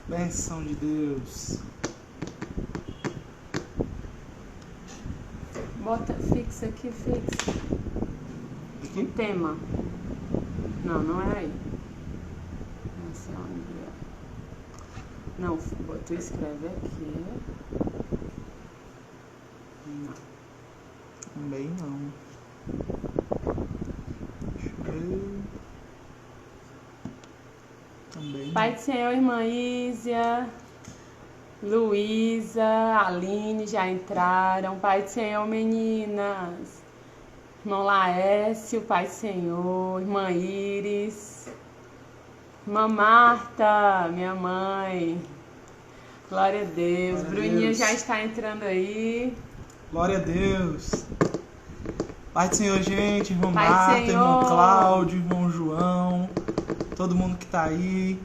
Bênção de Deus. Bota, fixa aqui, fixa. Aqui? O tema. Não é aí. Esse é onde é. Não, tu escreve aqui. Não. Também não. Deixa eu ver. Também Pai não. do Senhor, irmã Ísia, Luísa, Aline já entraram. Pai do Senhor, meninas. Irmão Laércio, Pai do Senhor, irmã Iris, irmã Marta, minha mãe. Glória a Deus. Glória a Bruninha Deus. já está entrando aí. Glória a Deus. Pai do Senhor, gente, irmã Pai do Marta, Senhor. irmão Cláudio, irmão João, todo mundo que tá aí.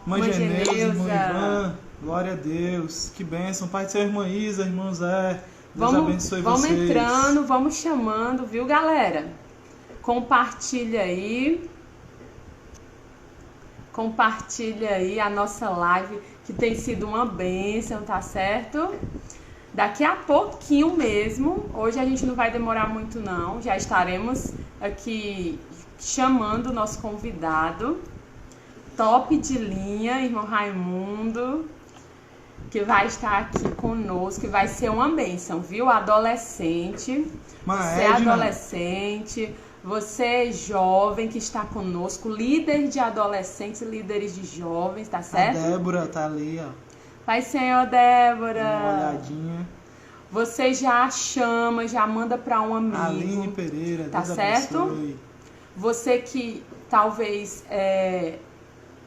Irmã Irmã Geneuza, irmã Geneuza. Ivan, glória a Deus. Que bênção. Pai do Senhor, irmã Isa, irmão Zé. Deus abençoe Vamos vocês. entrando, vamos chamando, viu, galera? Compartilha aí. Compartilha aí a nossa live, que tem sido uma bênção, tá certo? Daqui a pouquinho mesmo, hoje a gente não vai demorar muito não, já estaremos aqui chamando o nosso convidado, top de linha, irmão Raimundo, que vai estar aqui conosco, que vai ser uma bênção, viu? Adolescente, você é adolescente, você jovem que está conosco, líder de adolescentes, líderes de jovens, tá certo? A Débora tá ali, ó. Pai Senhor, Débora. Dá uma olhadinha. Você já chama, já manda para um amigo. Aline Pereira, tá Deus certo? abençoe. Você que talvez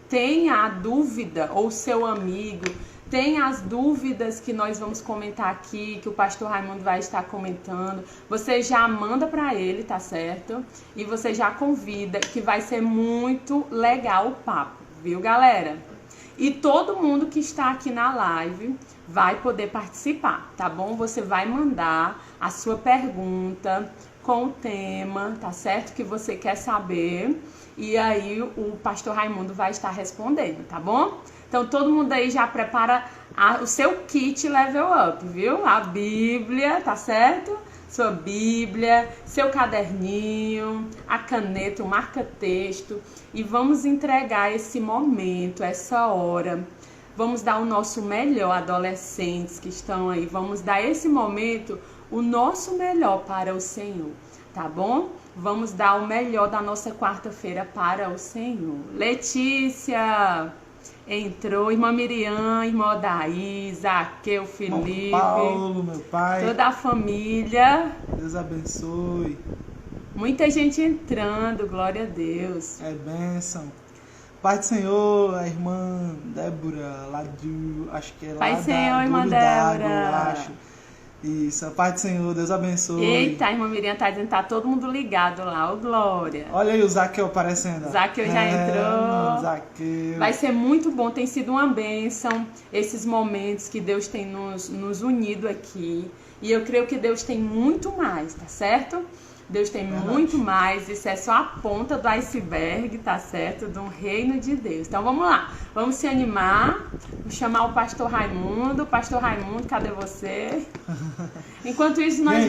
tenha a dúvida, ou seu amigo tem as dúvidas que nós vamos comentar aqui, que o pastor Raimundo vai estar comentando, você já manda para ele, tá certo? E você já convida, que vai ser muito legal o papo, viu, galera? E todo mundo que está aqui na live vai poder participar, tá bom? Você vai mandar a sua pergunta com o tema, tá certo? Que você quer saber. E aí o pastor Raimundo vai estar respondendo, tá bom? Então todo mundo aí já prepara o seu kit level up, viu? A Bíblia, tá certo? Sua Bíblia, seu caderninho, a caneta, o marca-texto. E vamos entregar esse momento, essa hora. Vamos dar o nosso melhor, adolescentes que estão aí. Vamos dar esse momento, o nosso melhor para o Senhor, tá bom? Vamos dar o melhor da nossa quarta-feira para o Senhor. Letícia entrou, irmã Miriam, irmã Odaí, Zaqueu, Felipe, Paulo, meu pai. toda a família. Deus abençoe. Muita gente entrando, glória a Deus. É bênção. Pai do Senhor, a irmã Débora, lá do... Acho que é lá Pai do Senhor, da irmã Duro d'Água, Débora. eu acho. Isso, a Pai do Senhor, Deus abençoe. Eita, a irmã Miriam tá dizendo que tá todo mundo ligado lá, ô glória. Olha aí o Zaqueu aparecendo. Zaqueu já entrou. Zaqueu. Vai ser muito bom, tem sido uma bênção esses momentos que Deus tem nos unido aqui. E eu creio que Deus tem muito mais, tá certo? Deus tem muito mais, isso é só a ponta do iceberg, tá certo? Do reino de Deus. Então vamos lá, vamos se animar, vou chamar o pastor Raimundo. Pastor Raimundo, cadê você? Enquanto isso, nós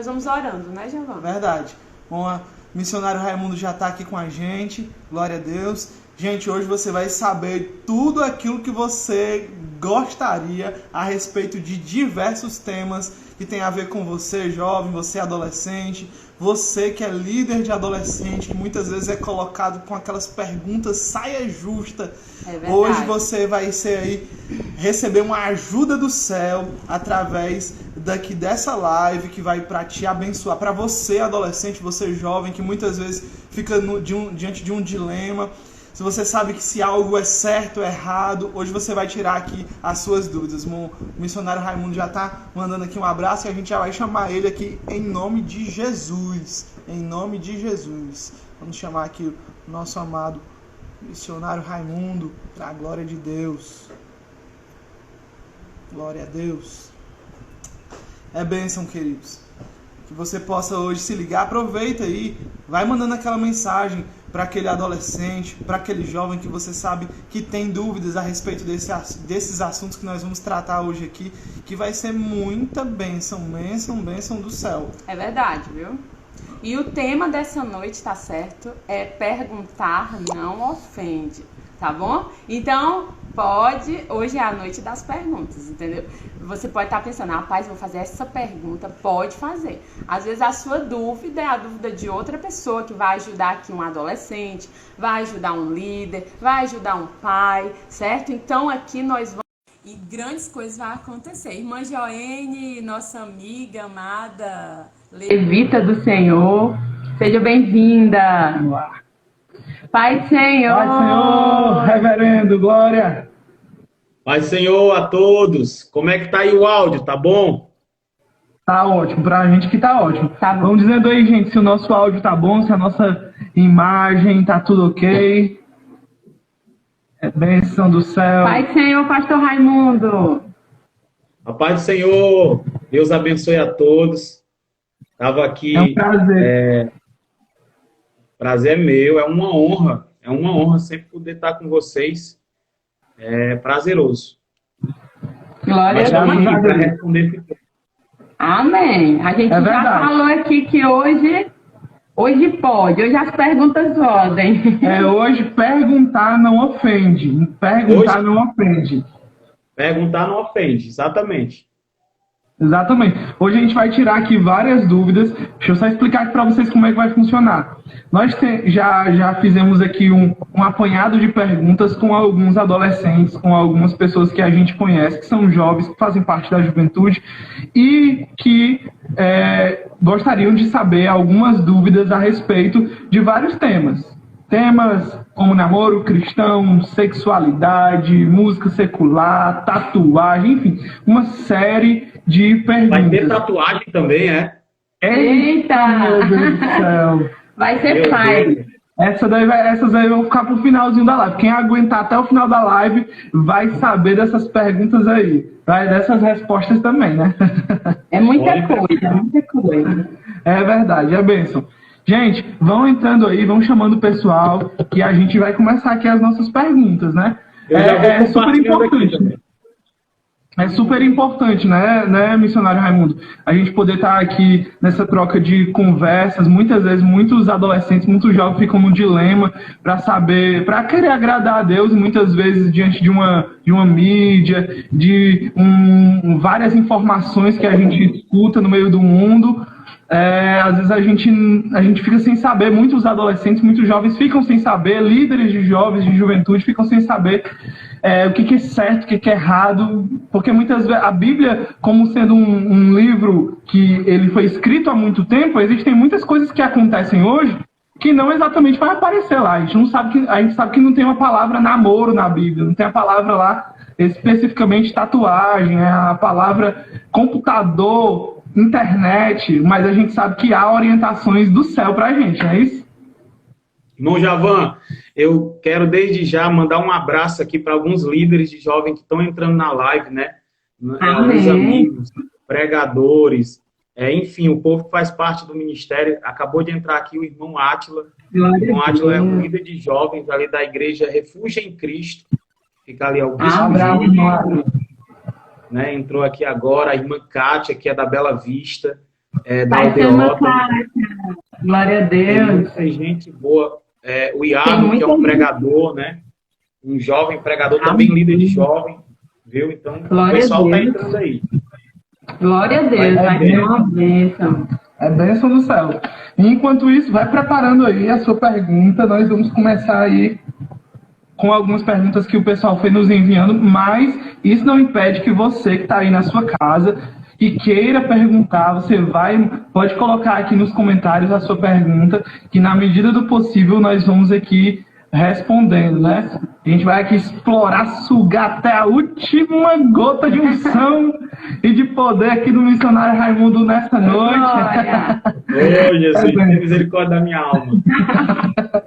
vamos orando, né, Giovana? Verdade. Bom, o missionário Raimundo já está aqui com a gente, glória a Deus. Gente, hoje você vai saber tudo aquilo que você gostaria a respeito de diversos temas que tem a ver com você, jovem, você adolescente, você que é líder de adolescente, que muitas vezes é colocado com aquelas perguntas saia justa. É verdade. Hoje você vai receber uma ajuda do céu através dessa live que vai para te abençoar. Para você adolescente, você jovem, que muitas vezes fica diante de um dilema. Se você sabe que se algo é certo ou errado, hoje você vai tirar aqui as suas dúvidas. O missionário Raimundo já está mandando aqui um abraço e a gente já vai chamar ele aqui em nome de Jesus. Em nome de Jesus. Vamos chamar aqui o nosso amado missionário Raimundo para a glória de Deus. Glória a Deus. É bênção, queridos. Que você possa hoje se ligar. Aproveita aí. Vai mandando aquela mensagem. para aquele adolescente, para aquele jovem que você sabe que tem dúvidas a respeito desses assuntos que nós vamos tratar hoje aqui, que vai ser muita bênção do céu. É verdade, viu? E o tema dessa noite, tá certo? É perguntar não ofende, tá bom? Então, hoje é a noite das perguntas, entendeu? Você pode estar pensando, rapaz, vou fazer essa pergunta, pode fazer. Às vezes a sua dúvida é a dúvida de outra pessoa que vai ajudar aqui um adolescente, vai ajudar um líder, vai ajudar um pai, certo? Então aqui nós vamos... E grandes coisas vão acontecer. Irmã Joene, nossa amiga amada, levita do Senhor, seja bem-vinda. Pai Senhor! Pai Senhor, reverendo, glória! Pai Senhor a todos, como é que tá aí o áudio, tá bom? Tá ótimo, pra gente que tá ótimo. Tá bom. Vamos dizendo aí, gente, se o nosso áudio tá bom, se a nossa imagem tá tudo ok. É bênção do céu. Pai Senhor, pastor Raimundo! A paz do Senhor, Deus abençoe a todos. Tava aqui... É um prazer. Prazer é meu, é uma honra sempre poder estar com vocês. É prazeroso. Glória a Deus. Para responder. Amém. A gente já falou aqui que hoje pode, hoje as perguntas podem. Hoje perguntar não ofende. Perguntar não ofende. Perguntar não ofende, exatamente. Exatamente. Hoje a gente vai tirar aqui várias dúvidas. Deixa eu só explicar aqui para vocês como é que vai funcionar. Nós já fizemos aqui um apanhado de perguntas com alguns adolescentes, com algumas pessoas que a gente conhece, que são jovens, que fazem parte da juventude e que gostariam de saber algumas dúvidas a respeito de vários temas. Temas como namoro cristão, sexualidade, música secular, tatuagem, enfim, uma série de perguntas. Vai ter tatuagem também, é? Eita! Meu Deus do céu! Vai ser pai. Essas aí vão ficar pro finalzinho da live. Quem aguentar até o final da live vai saber dessas perguntas aí. Dessas respostas também, né? É muita coisa. É verdade, é bênção. Gente, vão entrando aí, vão chamando o pessoal, que a gente vai começar aqui as nossas perguntas, né? É super importante. É super importante, né, missionário Raimundo? A gente poder estar aqui nessa troca de conversas. Muitas vezes, muitos adolescentes, muitos jovens ficam no dilema para querer agradar a Deus, e muitas vezes diante de uma mídia, de várias informações que a gente escuta no meio do mundo. Às vezes a gente fica sem saber, muitos adolescentes, muitos jovens ficam sem saber, líderes de jovens, de juventude, ficam sem saber o que é certo, o que é errado, porque muitas vezes a Bíblia, como sendo um livro que ele foi escrito há muito tempo, existem muitas coisas que acontecem hoje que não exatamente vai aparecer lá. A gente sabe que não tem uma palavra namoro na Bíblia, não tem a palavra lá especificamente tatuagem, a palavra computador, internet, mas a gente sabe que há orientações do céu pra gente, não é isso? Irmão Javan, eu quero desde já mandar um abraço aqui para alguns líderes de jovens que estão entrando na live, né? Alguns amigos, pregadores, enfim, o povo que faz parte do ministério. Acabou de entrar aqui o irmão Átila. O irmão Átila é um líder de jovens ali da igreja Refúgio em Cristo. Fica ali ao bispo né? Entrou aqui agora a irmã Kátia, que é da Bela Vista, da Aldeota. Glória a Deus. Tem gente boa. O Iago, que é um pregador, né? Um jovem pregador, também líder de jovem, viu? Então, o pessoal está entrando aí. Glória a Deus, vai ser uma bênção. É bênção do céu. E enquanto isso, vai preparando aí a sua pergunta. Nós vamos começar aí com algumas perguntas que o pessoal foi nos enviando, mas isso não impede que você que está aí na sua casa e queira perguntar, você pode colocar aqui nos comentários a sua pergunta, que na medida do possível nós vamos aqui respondendo, né? A gente vai aqui explorar, sugar até a última gota de unção e de poder aqui do missionário Raimundo nessa noite. Ô, Jesus, tem misericórdia da minha alma.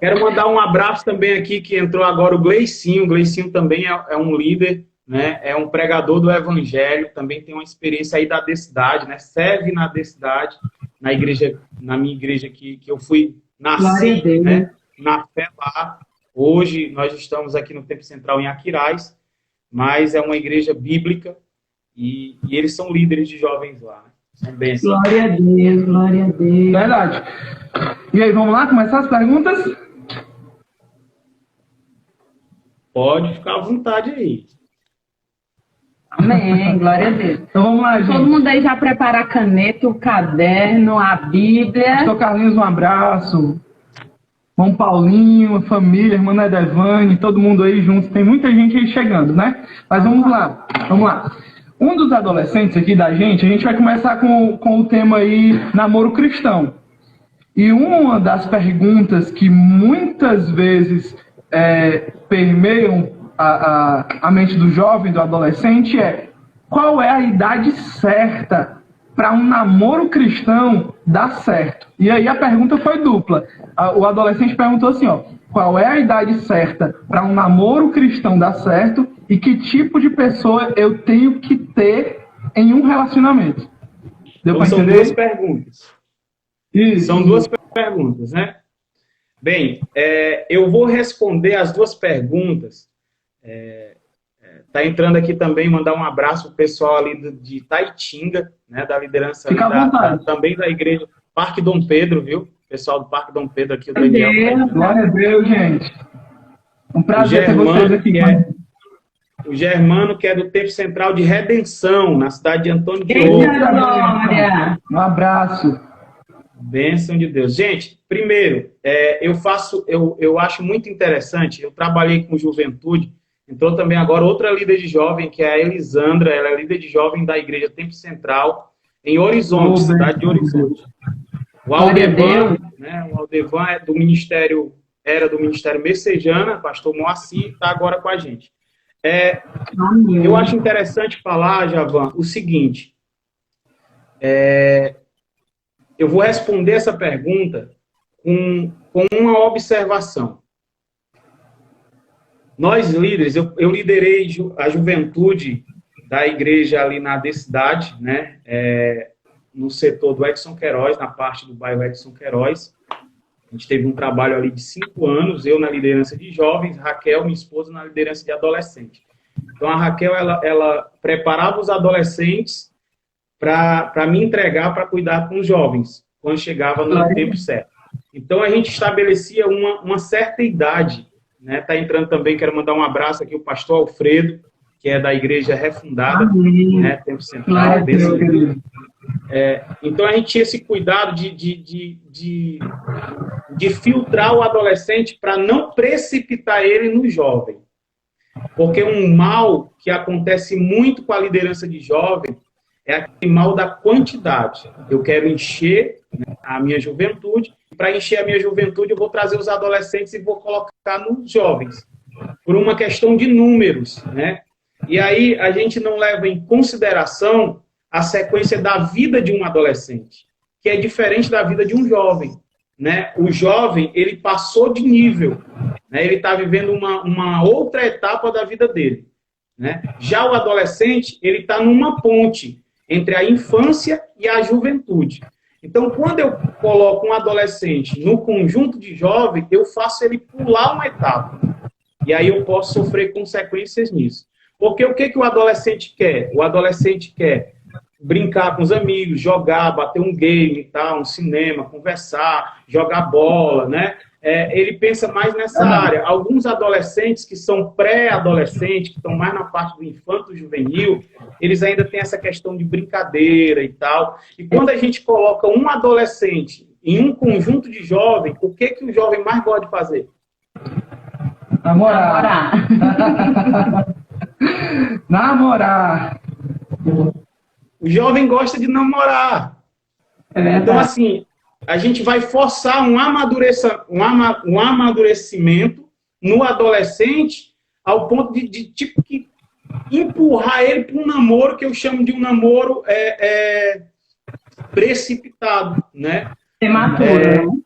Quero mandar um abraço também aqui, que entrou agora o Gleicinho. O Gleicinho também é um líder, né? É um pregador do evangelho, também tem uma experiência aí da Decidade, né? Serve na Decidade, na minha igreja que eu fui nasci, né? na fé lá. Hoje nós estamos aqui no Tempo Central em Aquiraz, mas é uma igreja bíblica e eles são líderes de jovens lá. São bênçãos. Glória a Deus, glória a Deus. Verdade. E aí, vamos lá começar as perguntas? Pode ficar à vontade aí. Amém, glória a Deus. Então vamos lá, gente. Todo mundo aí já prepara a caneta, o caderno, a Bíblia. Pastor Carlinhos, um abraço. Irmão Paulinho, família, irmã Nedevane, todo mundo aí junto. Tem muita gente aí chegando, né? Mas vamos lá, vamos lá. Um dos adolescentes aqui da gente, a gente vai começar com o tema aí, namoro cristão. E uma das perguntas que muitas vezes permeiam a mente do jovem, do adolescente, é: qual é a idade certa para um namoro cristão dar certo? E aí a pergunta foi dupla. O adolescente perguntou assim, ó: qual é a idade certa para um namoro cristão dar certo e que tipo de pessoa eu tenho que ter em um relacionamento? Deu Então, para são entender? duas perguntas. Isso. São duas perguntas, né? Bem, eu vou responder as duas perguntas. Tá entrando aqui também, mandar um abraço para o pessoal ali de Taitinga, né, da liderança Fica à vontade. também da igreja Parque Dom Pedro, viu? Pessoal do Parque Dom Pedro aqui, o Meu Daniel. Deus. Glória a Deus, gente. Um prazer ter vocês aqui. O Germano, que é do Tempo Central de Redenção, na cidade de Antônio de Eita, Ouro. glória. Um abraço. Bênção de Deus. Gente, primeiro, eu acho muito interessante, eu trabalhei com juventude, entrou também agora outra líder de jovem, que é a Elisandra, ela é líder de jovem da Igreja Tempo Central, em Horizonte, cidade de Horizonte. O Aldevan, né, o Aldevan era do Ministério Messejana, pastor Moacir, está agora com a gente. Eu acho interessante falar, Javan, o seguinte, eu vou responder essa pergunta com uma observação. Nós líderes, eu liderei a juventude da igreja ali na Decidade, né, no setor do Edson Queiroz, na parte do bairro Edson Queiroz. A gente teve um trabalho ali de 5 anos, eu na liderança de jovens, Raquel, minha esposa, na liderança de adolescente. Então a Raquel, ela preparava os adolescentes para me entregar para cuidar com os jovens, quando chegava no tempo certo. Então a gente estabelecia uma certa idade, né? Tá entrando também, quero mandar um abraço aqui o pastor Alfredo, que é da Igreja Refundada, né? Tempo Central. Então a gente tinha esse cuidado de filtrar o adolescente para não precipitar ele no jovem. Porque um mal que acontece muito com a liderança de jovem é aquele mal da quantidade. Eu quero encher, né, a minha juventude. Para encher a minha juventude, eu vou trazer os adolescentes e vou colocar nos jovens. Por uma questão de números, né? E aí a gente não leva em consideração a sequência da vida de um adolescente, que é diferente da vida de um jovem, né? O jovem, ele passou de nível, né? Ele está vivendo uma outra etapa da vida dele, né? Já o adolescente, ele está numa ponte entre a infância e a juventude. Então, quando eu coloco um adolescente no conjunto de jovem, eu faço ele pular uma etapa. E aí eu posso sofrer consequências nisso. Porque o que o adolescente quer? O adolescente quer brincar com os amigos, jogar, bater um game, tá? Um cinema, conversar, jogar bola, né? Ele pensa mais nessa área. Alguns adolescentes que são pré-adolescentes, que estão mais na parte do infanto-juvenil, eles ainda têm essa questão de brincadeira e tal. E quando a gente coloca um adolescente em um conjunto de jovens, o que o jovem mais gosta de fazer? Namorar. Namorar. O jovem gosta de namorar. Então, assim, a gente vai forçar um amadurecimento no adolescente ao ponto de tipo, que empurrar ele para um namoro que eu chamo de um namoro precipitado, né? Prematuro.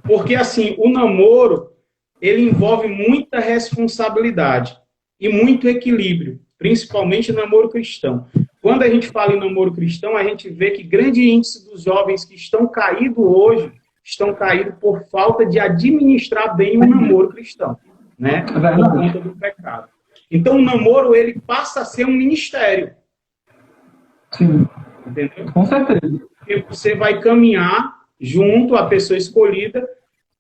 Porque, assim, o namoro, ele envolve muita responsabilidade e muito equilíbrio, principalmente no namoro cristão. Quando a gente fala em namoro cristão, a gente vê que grande índice dos jovens que estão caídos hoje estão caídos por falta de administrar bem o namoro cristão, né? Por conta do pecado. Então, o namoro, ele passa a ser um ministério. Sim. Entendeu? Com certeza. E você vai caminhar junto à pessoa escolhida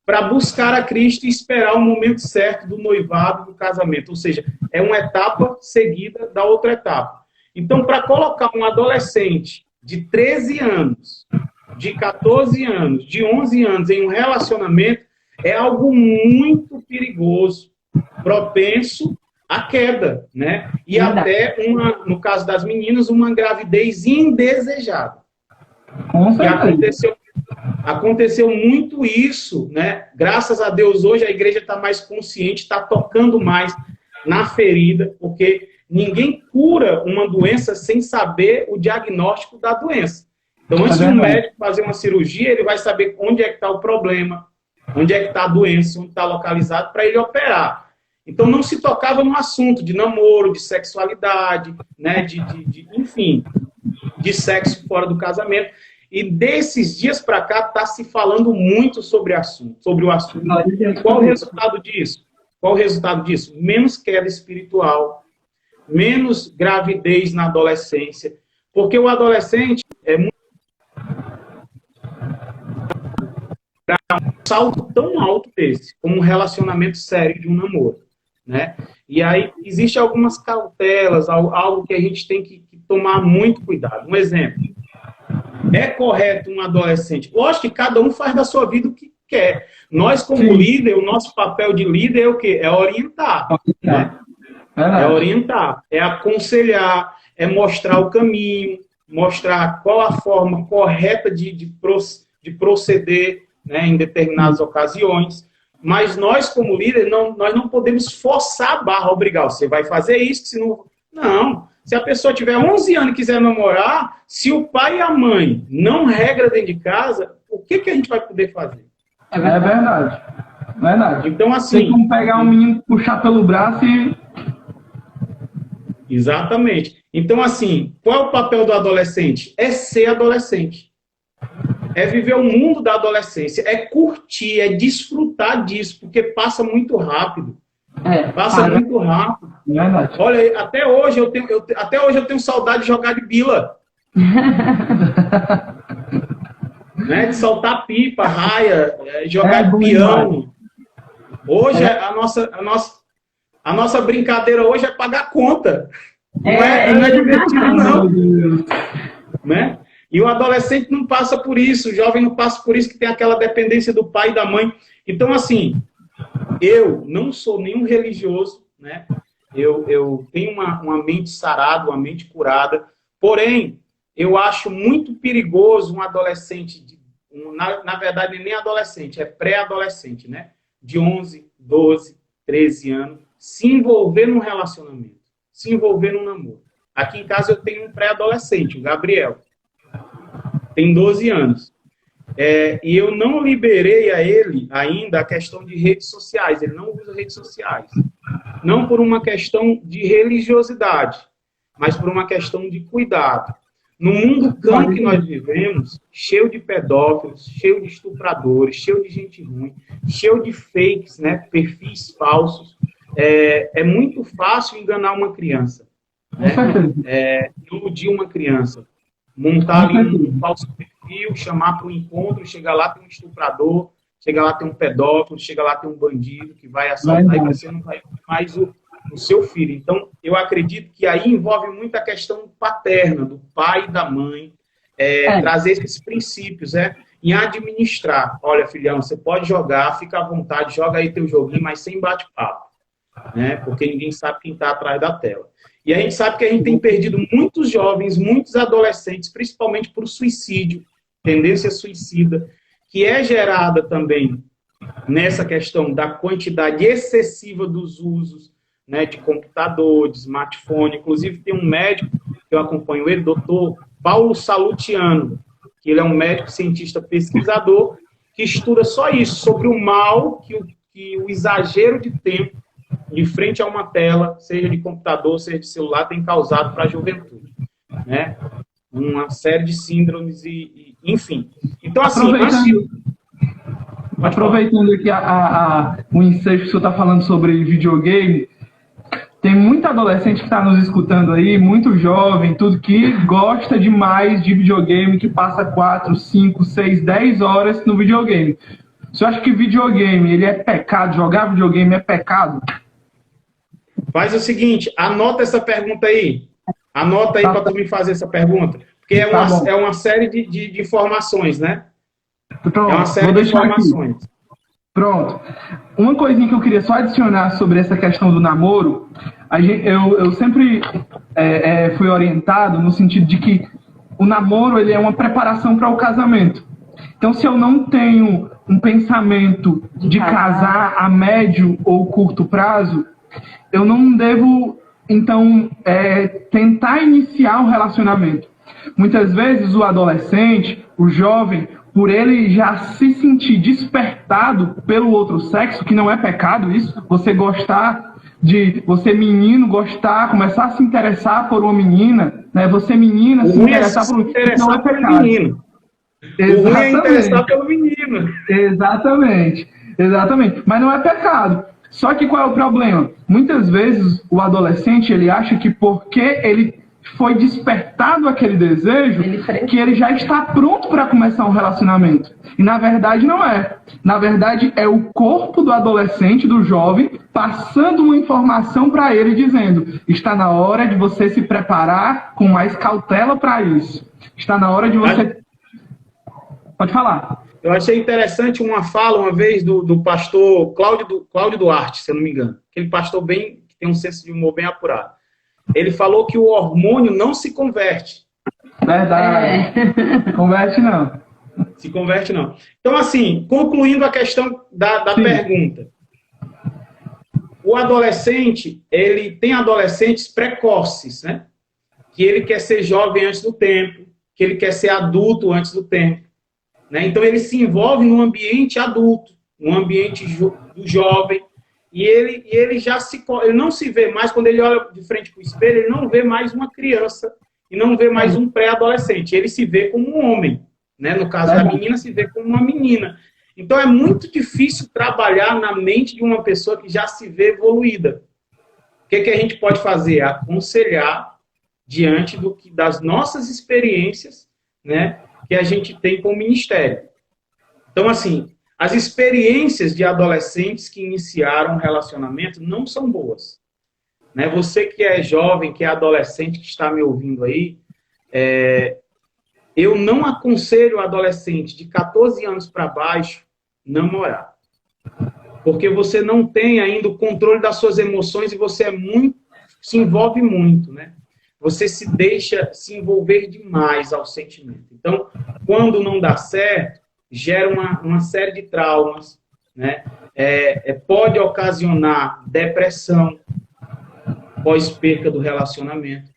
para buscar a Cristo e esperar o momento certo do noivado, do casamento. Ou seja, é uma etapa seguida da outra etapa. Então, para colocar um adolescente de 13 anos, de 14 anos, de 11 anos em um relacionamento, é algo muito perigoso, propenso à queda, né? E até, no caso das meninas, uma gravidez indesejada. Com certeza. Aconteceu muito isso, né? Graças a Deus, hoje a igreja está mais consciente, está tocando mais na ferida, porque ninguém cura uma doença sem saber o diagnóstico da doença. Então, antes de um médico fazer uma cirurgia, ele vai saber onde é que está o problema, onde é que está a doença, onde está localizado, para ele operar. Então, não se tocava no assunto de namoro, de sexualidade, né? Enfim, de sexo fora do casamento. E desses dias para cá está se falando muito sobre o assunto. Qual o resultado disso? Qual o resultado disso? Menos queda espiritual, menos gravidez na adolescência, porque o adolescente é muito um salto tão alto desse, como um relacionamento sério de um namoro, né? E aí existe algumas cautelas, algo que a gente tem que tomar muito cuidado. Um exemplo. É correto um adolescente? Lógico que cada um faz da sua vida o que quer. Nós, como líder, o nosso papel de líder é o quê? É orientar. Né? É orientar, é aconselhar, é mostrar o caminho, mostrar qual a forma correta de proceder, né, em determinadas ocasiões. Mas nós, como líder, nós não podemos forçar a barra, obrigar. Você vai fazer isso, se não... Não. Se a pessoa tiver 11 anos e quiser namorar, se o pai e a mãe não regram dentro de casa, o que a gente vai poder fazer? É verdade. Verdade. Então, assim... Tem como pegar um menino, puxar pelo braço e... Exatamente. Então, assim, qual é o papel do adolescente? É ser adolescente. É viver o mundo da adolescência. É curtir, é desfrutar disso, porque passa muito rápido. Passa muito rápido. Verdade. Olha, até hoje eu tenho saudade de jogar de bila. Né? De soltar pipa, raia, jogar de piano. Hoje a nossa brincadeira hoje é pagar conta. Não é divertido, não. Né? E o adolescente não passa por isso, o jovem não passa por isso, que tem aquela dependência do pai e da mãe. Então, assim, eu não sou nenhum religioso, né? Eu tenho uma mente sarada, uma mente curada, porém, eu acho muito perigoso um adolescente, na verdade, nem adolescente, é pré-adolescente, né? De 11, 12, 13 anos, se envolver num relacionamento, se envolver num namoro. Aqui em casa eu tenho um pré-adolescente, o Gabriel, tem 12 anos. E eu não liberei a ele ainda a questão de redes sociais. Ele não usa redes sociais. Não por uma questão de religiosidade, mas por uma questão de cuidado. No mundo cão que nós vivemos, cheio de pedófilos, cheio de estupradores, cheio de gente ruim, cheio de fakes, né, perfis falsos, é muito fácil enganar uma criança. Né? Iludir uma criança. Montar ali um falso perfil, chamar para o encontro, chegar lá tem um estuprador, chega lá tem um pedófilo, chega lá tem um bandido que vai assaltar e você não vai ver mais o seu filho. Então, eu acredito que aí envolve muito a questão paterna, do pai e da mãe, trazer esses princípios, em administrar. Olha, filhão, você pode jogar, fica à vontade, joga aí teu joguinho, mas sem bate-papo, né? Porque ninguém sabe quem está atrás da tela. E a gente sabe que a gente tem perdido muitos jovens, muitos adolescentes, principalmente por suicídio, tendência suicida, que é gerada também nessa questão da quantidade excessiva dos usos, né, de computador, de smartphone. Inclusive, tem um médico que eu acompanho ele, doutor Paulo Salutiano, que ele é um médico cientista pesquisador, que estuda só isso, sobre o mal que o exagero de tempo em frente a uma tela, seja de computador, seja de celular, tem causado para a juventude, né? Uma série de síndromes enfim. Então, assim, Aproveitando aqui o ensejo que o senhor está falando sobre videogame, tem muita adolescente que está nos escutando aí, muito jovem, tudo que gosta demais de videogame, que passa 4, 5, 6, 10 horas no videogame. Você acha que videogame, ele é pecado? Jogar videogame é pecado? Faz o seguinte, anota essa pergunta aí. Anota aí para tu me fazer essa pergunta. Porque é uma série de informações, né? Pronto, é uma série de informações. Aqui. Pronto. Uma coisinha que eu queria só adicionar sobre essa questão do namoro, eu sempre fui orientado no sentido de que o namoro ele é uma preparação para o casamento. Então, se eu não tenho um pensamento de casar a médio ou curto prazo, eu não devo, então, tentar iniciar um relacionamento. Muitas vezes o adolescente, o jovem, por ele já se sentir despertado pelo outro sexo, que não é pecado isso, você menino começar a se interessar por uma menina, né? Você menina se interessar por um menino, não é pecado. Menino. O ruim é interessar pelo menino. Exatamente. Mas não é pecado. Só que qual é o problema? Muitas vezes o adolescente ele acha que porque ele foi despertado aquele desejo, que ele já está pronto para começar um relacionamento. E na verdade não é. Na verdade é o corpo do adolescente, do jovem, passando uma informação para ele dizendo: está na hora de você se preparar com mais cautela para isso. Está na hora de você... Pode falar. Eu achei interessante uma fala uma vez do pastor Cláudio Duarte, se eu não me engano. Aquele pastor que tem um senso de humor bem apurado. Ele falou que o hormônio não se converte. Verdade. Converte não. Se converte não. Então, assim, concluindo a questão da pergunta. O adolescente, ele tem adolescentes precoces, né? Que ele quer ser jovem antes do tempo, que ele quer ser adulto antes do tempo. Né? Então, ele se envolve num ambiente adulto, num ambiente do jovem, e ele não se vê mais, quando ele olha de frente para o espelho, ele não vê mais uma criança e não vê mais um pré-adolescente. Ele se vê como um homem. Né? No caso da menina, se vê como uma menina. Então, é muito difícil trabalhar na mente de uma pessoa que já se vê evoluída. O que a gente pode fazer? Aconselhar diante das nossas experiências, né, que a gente tem com o ministério. Então, assim, as experiências de adolescentes que iniciaram um relacionamento não são boas. Né? Você que é jovem, que é adolescente, que está me ouvindo aí, eu não aconselho o adolescente de 14 anos para baixo namorar. Porque você não tem ainda o controle das suas emoções e você se envolve muito, né? Você se deixa se envolver demais ao sentimento. Então, quando não dá certo, gera uma série de traumas, né? Pode ocasionar depressão pós-perca do relacionamento.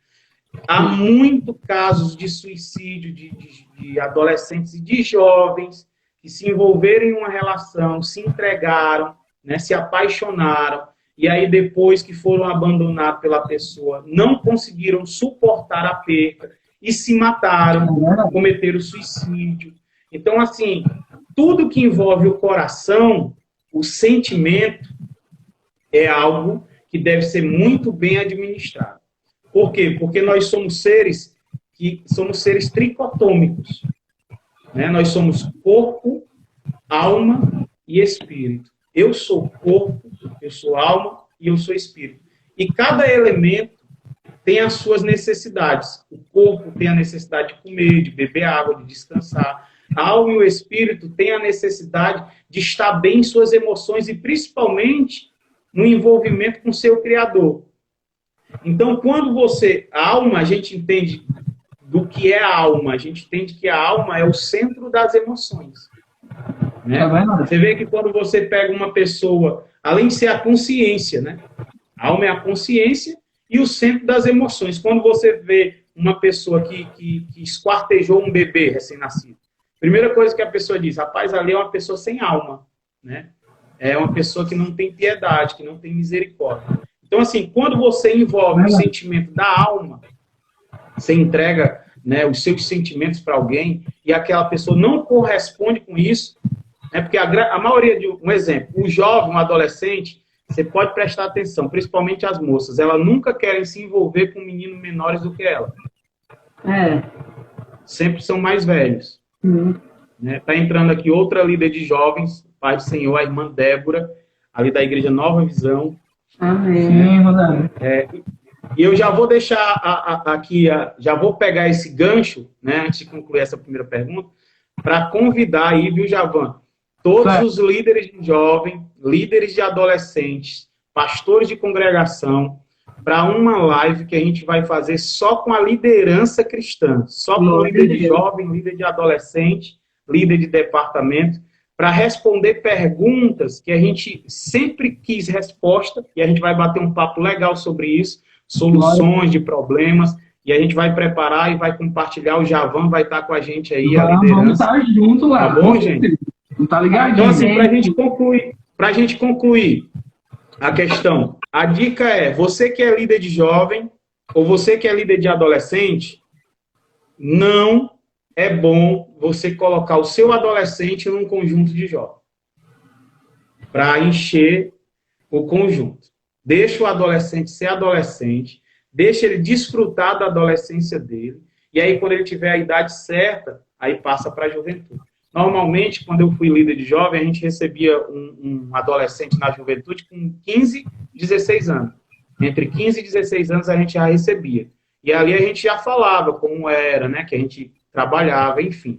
Há muitos casos de suicídio de adolescentes e de jovens que se envolveram em uma relação, se entregaram, né, se apaixonaram, e aí depois que foram abandonados pela pessoa, não conseguiram suportar a perca e se mataram, cometeram suicídio. Então, assim, tudo que envolve o coração, o sentimento, é algo que deve ser muito bem administrado. Por quê? Porque nós somos seres tricotômicos. Né? Nós somos corpo, alma e espírito. Eu sou corpo, eu sou alma e eu sou espírito. E cada elemento tem as suas necessidades. O corpo tem a necessidade de comer, de beber água, de descansar. A alma e o espírito têm a necessidade de estar bem em suas emoções e principalmente no envolvimento com o seu Criador. Então, quando a alma, a gente entende do que é a alma, a gente entende que a alma é o centro das emoções. Né? Você vê que quando você pega uma pessoa, além de ser a consciência, né? A alma é a consciência e o centro das emoções. Quando você vê uma pessoa que esquartejou um bebê recém-nascido, primeira coisa que a pessoa diz, rapaz, ali é uma pessoa sem alma, né? É uma pessoa que não tem piedade, que não tem misericórdia. Então, assim, quando você envolve o sentimento da alma, você entrega, né, os seus sentimentos para alguém e aquela pessoa não corresponde com isso, É porque a maioria de um exemplo, o jovem, um adolescente, você pode prestar atenção, principalmente as moças, elas nunca querem se envolver com meninos menores do que ela. Sempre são mais velhos. Tá entrando aqui outra líder de jovens, Pai do Senhor, a irmã Débora, ali da Igreja Nova Visão. Amém. Sim, mano. E eu já vou deixar aqui, já vou pegar esse gancho, né, antes de concluir essa primeira pergunta, para convidar aí, viu, Javan, todos os líderes de jovem, líderes de adolescentes, pastores de congregação, para uma live que a gente vai fazer só com a liderança cristã, só com líder de jovem, líder de adolescente, líder de departamento, para responder perguntas que a gente sempre quis resposta, e a gente vai bater um papo legal sobre isso, soluções de problemas, e a gente vai preparar e vai compartilhar. O Javan vai estar com a gente aí, a liderança. Vamos estar junto lá. Tá bom, gente? Não tá ligadinho. Então, assim, para a gente concluir a questão, a dica é, você que é líder de jovem, ou você que é líder de adolescente, não é bom você colocar o seu adolescente num conjunto de jovens, para encher o conjunto. Deixa o adolescente ser adolescente, deixa ele desfrutar da adolescência dele, e aí quando ele tiver a idade certa, aí passa para a juventude. Normalmente, quando eu fui líder de jovem, a gente recebia um adolescente na juventude com 15, 16 anos. Entre 15 e 16 anos a gente já recebia. E ali a gente já falava como era, né, que a gente trabalhava, enfim.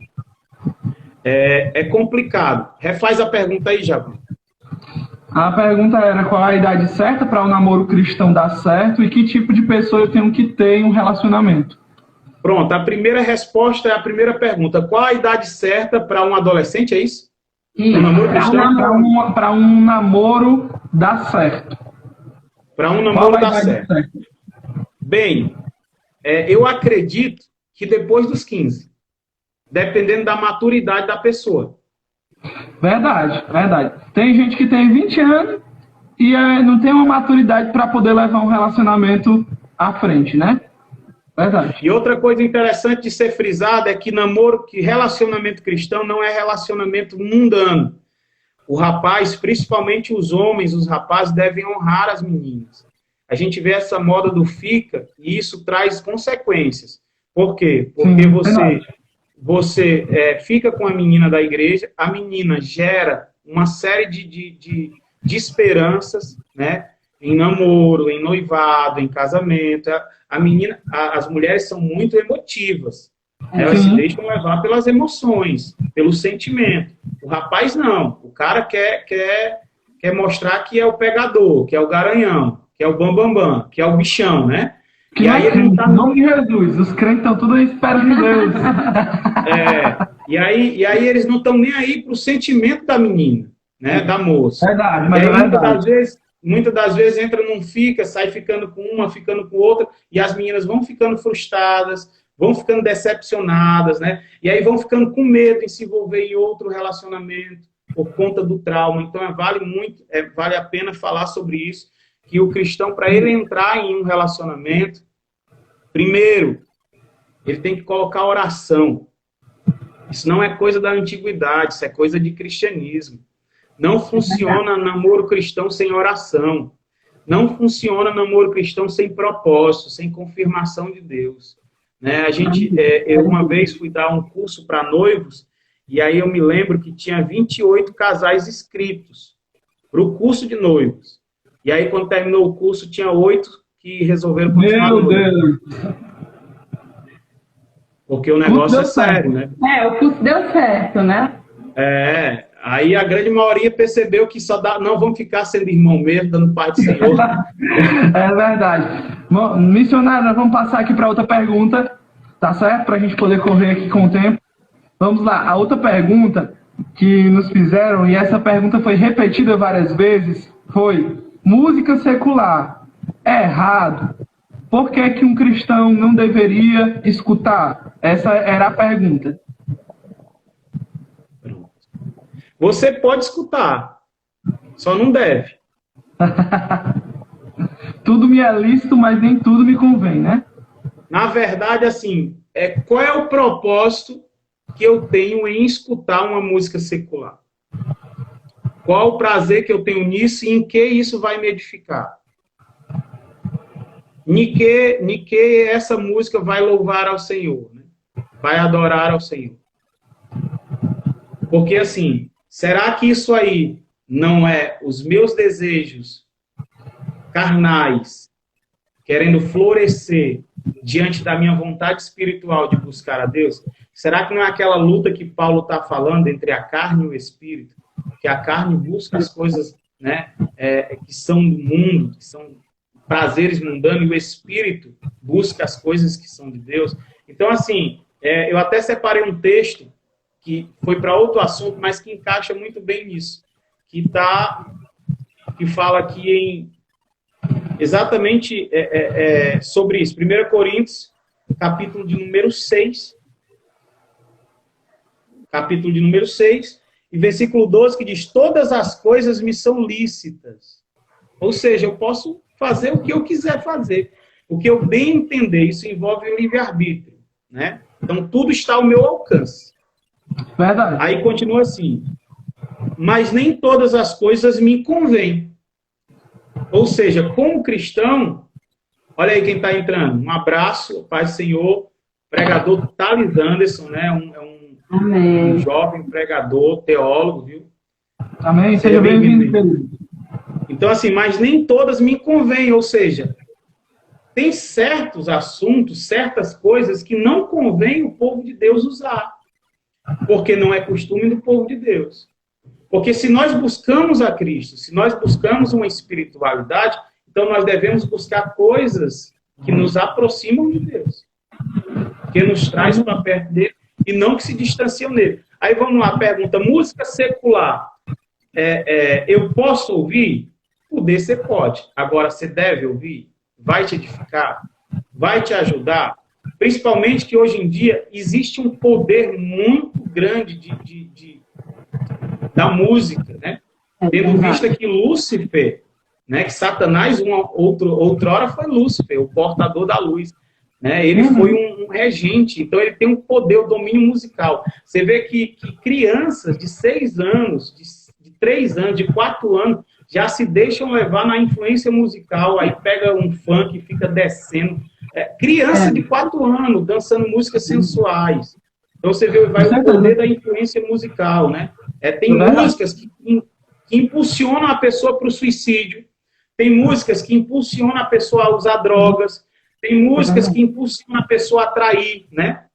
É complicado. Refaz a pergunta aí, Javan. A pergunta era qual a idade certa para um namoro cristão dar certo e que tipo de pessoa eu tenho que ter em um relacionamento. Pronto, a primeira resposta é a primeira pergunta. Qual a idade certa para um adolescente, é isso? Um namoro cristão? Para um namoro dar certo. Para um namoro dar certo. Bem, eu acredito que depois dos 15, dependendo da maturidade da pessoa. Verdade, verdade. Tem gente que tem 20 anos e não tem uma maturidade para poder levar um relacionamento à frente, né? Verdade. E outra coisa interessante de ser frisada é que relacionamento cristão não é relacionamento mundano. O rapaz, principalmente os homens, os rapazes devem honrar as meninas. A gente vê essa moda do fica e isso traz consequências. Por quê? Porque você fica com a menina da igreja, a menina gera uma série de esperanças, né? Em namoro, em noivado, em casamento. As mulheres são muito emotivas. Elas se deixam levar pelas emoções, pelo sentimento. O rapaz não. O cara quer mostrar que é o pegador, que é o garanhão, que é o bambambam, que é o bichão, né? Que aí ele não tá no nome de Jesus. Os crentes estão tudo à espera de Deus. E aí eles não estão nem aí pro sentimento da menina, né? Da moça. Verdade, mas é verdade. Muitas das vezes entra num fica, sai ficando com uma, ficando com outra, e as meninas vão ficando frustradas, vão ficando decepcionadas, né? E aí vão ficando com medo em se envolver em outro relacionamento por conta do trauma. Então vale a pena falar sobre isso, que o cristão, para ele entrar em um relacionamento, primeiro, ele tem que colocar oração. Isso não é coisa da antiguidade, isso é coisa de cristianismo. Não funciona namoro cristão sem oração. Não funciona namoro cristão sem propósito, sem confirmação de Deus. Né? Eu uma vez fui dar um curso para noivos, e aí eu me lembro que tinha 28 casais inscritos para o curso de noivos. E aí, quando terminou o curso, tinha 8 que resolveram continuar no noivo. Porque o negócio é sério, né? O curso deu certo, né? Aí a grande maioria percebeu que não vão ficar sendo irmão mesmo, dando Pai do Senhor. É verdade. Bom, missionário, nós vamos passar aqui para outra pergunta, tá certo? Para a gente poder correr aqui com o tempo. Vamos lá, a outra pergunta que nos fizeram, e essa pergunta foi repetida várias vezes, foi: música secular é errado? Por que que um cristão não deveria escutar? Essa era a pergunta. Você pode escutar, só não deve. Tudo me é lícito, mas nem tudo me convém, né? Na verdade, assim, qual é o propósito que eu tenho em escutar uma música secular? Qual o prazer que eu tenho nisso e em que isso vai me edificar? Em que essa música vai louvar ao Senhor, né? Vai adorar ao Senhor. Porque assim, será que isso aí não é os meus desejos carnais querendo florescer diante da minha vontade espiritual de buscar a Deus? Será que não é aquela luta que Paulo está falando entre a carne e o espírito? Que a carne busca as coisas, né, que são do mundo, que são prazeres mundanos, e o espírito busca as coisas que são de Deus. Então, assim, eu até separei um texto que foi para outro assunto, mas que encaixa muito bem nisso, que fala aqui exatamente sobre isso. 1 Coríntios, capítulo de número 6, e versículo 12, que diz: todas as coisas me são lícitas. Ou seja, eu posso fazer o que eu quiser fazer, o que eu bem entender. Isso envolve o livre-arbítrio, né? Então, tudo está ao meu alcance. Verdade. Aí continua assim: mas nem todas as coisas me convêm. Ou seja, como cristão, olha aí quem está entrando. Um abraço, Pai do Senhor, pregador Thales Anderson, né? Um jovem pregador, teólogo, viu? Amém. Seja bem-vindo. Então, assim, mas nem todas me convêm. Ou seja, tem certos assuntos, certas coisas que não convém o povo de Deus usar. Porque não é costume do povo de Deus. Porque se nós buscamos a Cristo, se nós buscamos uma espiritualidade, então nós devemos buscar coisas que nos aproximam de Deus. Que nos traz para perto dele e não que se distanciam dele. Aí vamos lá, pergunta: música secular, eu posso ouvir? Poder você pode. Agora, você deve ouvir? Vai te edificar? Vai te ajudar? Principalmente que hoje em dia existe um poder muito grande da música, né? Tendo vista que Lúcifer, né, que Satanás outrora foi Lúcifer, o portador da luz, né? Ele foi um regente, então ele tem um poder, o domínio musical. Você vê que crianças de 6 anos, de 3 anos, de 4 anos, já se deixam levar na influência musical, aí pega um funk e fica descendo. Criança de 4 anos dançando músicas sensuais. Então você vê, vai o poder da influência musical, né? Tem músicas que impulsionam a pessoa para o suicídio, tem músicas que impulsionam a pessoa a usar drogas, tem músicas que impulsionam a pessoa a trair, né?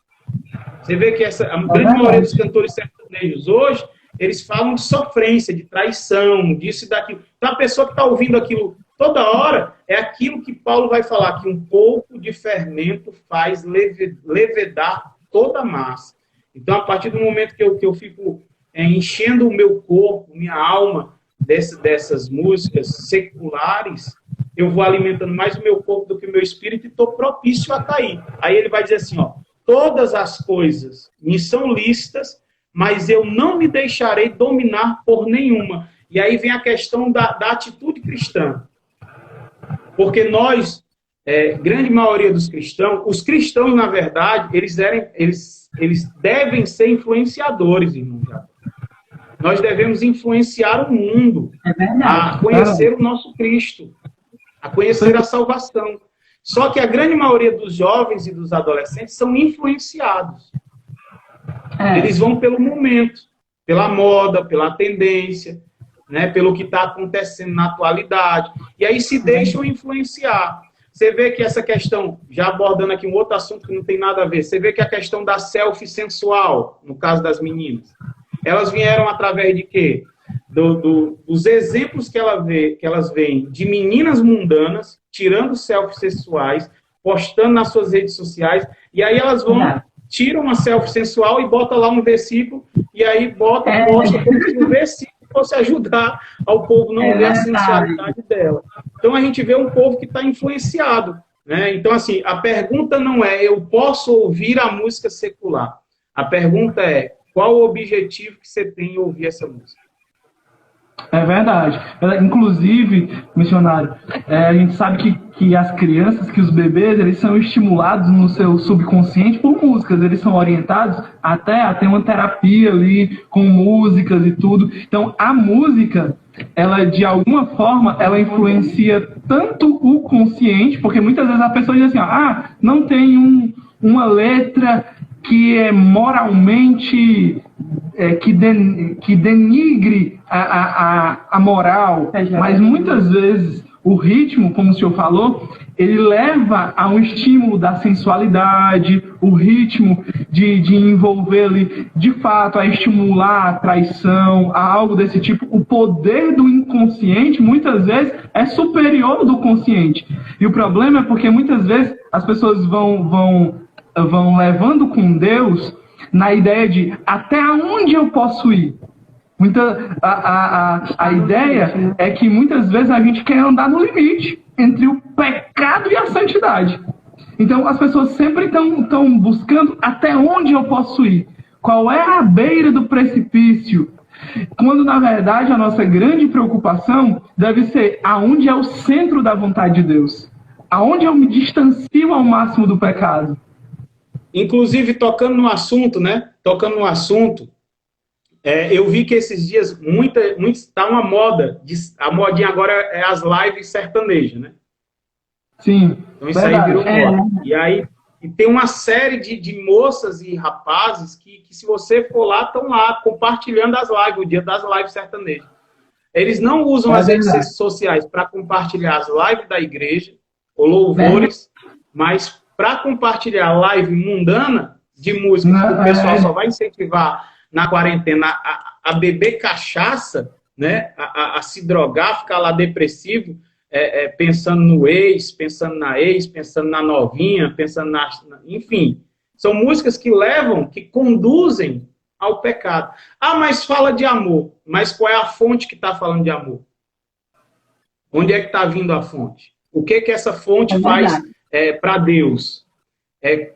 Você vê que a grande maioria dos cantores sertanejos hoje, eles falam de sofrência, de traição, disso e daquilo. Então a pessoa que está ouvindo aquilo toda hora, é aquilo que Paulo vai falar, que um pouco de fermento faz levedar toda a massa. Então, a partir do momento que eu fico enchendo o meu corpo, minha alma, dessas músicas seculares, eu vou alimentando mais o meu corpo do que o meu espírito e estou propício a cair. Aí ele vai dizer assim, ó: todas as coisas me são lícitas, mas eu não me deixarei dominar por nenhuma. E aí vem a questão da atitude cristã. Porque nós, grande maioria dos cristãos, os cristãos, na verdade, eles devem ser influenciadores, irmão. Nós devemos influenciar o mundo a conhecer o nosso Cristo, a conhecer a salvação. Só que a grande maioria dos jovens e dos adolescentes são influenciados. Eles vão pelo momento, pela moda, pela tendência, né, pelo que está acontecendo na atualidade. E aí se deixam influenciar. Você vê que essa questão, já abordando aqui um outro assunto que não tem nada a ver, você vê que a questão da selfie sensual, no caso das meninas, elas vieram através de quê? Dos exemplos que elas veem de meninas mundanas, tirando selfies sensuais, postando nas suas redes sociais, e aí elas vão, tiram uma selfie sensual e botam lá um versículo, e aí posta como se o versículo fosse ajudar ao povo não ver a sensualidade dela. Então a gente vê um povo que está influenciado, né? Então, assim, a pergunta não é: eu posso ouvir a música secular. A pergunta é: qual o objetivo que você tem em ouvir essa música? É verdade. Inclusive, missionário, a gente sabe que as crianças, que os bebês, eles são estimulados no seu subconsciente por músicas, eles são orientados até a ter uma terapia ali com músicas e tudo. Então, a música, ela de alguma forma, ela influencia tanto o consciente, porque muitas vezes a pessoa diz assim, não tem uma letra que é moralmente que denigre a moral, mas muitas vezes o ritmo, como o senhor falou, ele leva a um estímulo da sensualidade, o ritmo de envolver ali, de fato, a estimular a traição, a algo desse tipo. O poder do inconsciente, muitas vezes, é superior do consciente. E o problema é porque, muitas vezes, as pessoas vão levando com Deus na ideia de até onde eu posso ir. A ideia é que muitas vezes a gente quer andar no limite entre o pecado e a santidade. Então as pessoas sempre estão buscando até onde eu posso ir. Qual é a beira do precipício? Quando na verdade a nossa grande preocupação deve ser aonde é o centro da vontade de Deus. Aonde eu me distancio ao máximo do pecado. Inclusive, tocando no assunto, eu vi que esses dias está uma moda, a modinha agora é as lives sertanejas, né? Sim. Então isso aí virou moda. E aí tem uma série de moças e rapazes que se você for lá, estão lá compartilhando as lives, o dia das lives sertanejas. Eles não usam as redes sociais para compartilhar as lives da igreja, ou louvores, mas para compartilhar live mundana de música, que o pessoal só vai incentivar na quarentena a beber cachaça, né? A se drogar, ficar lá depressivo, pensando no ex, pensando na ex, pensando na novinha, pensando enfim, são músicas que conduzem ao pecado. Mas fala de amor. Mas qual é a fonte que está falando de amor? Onde é que está vindo a fonte? O que essa fonte faz para Deus?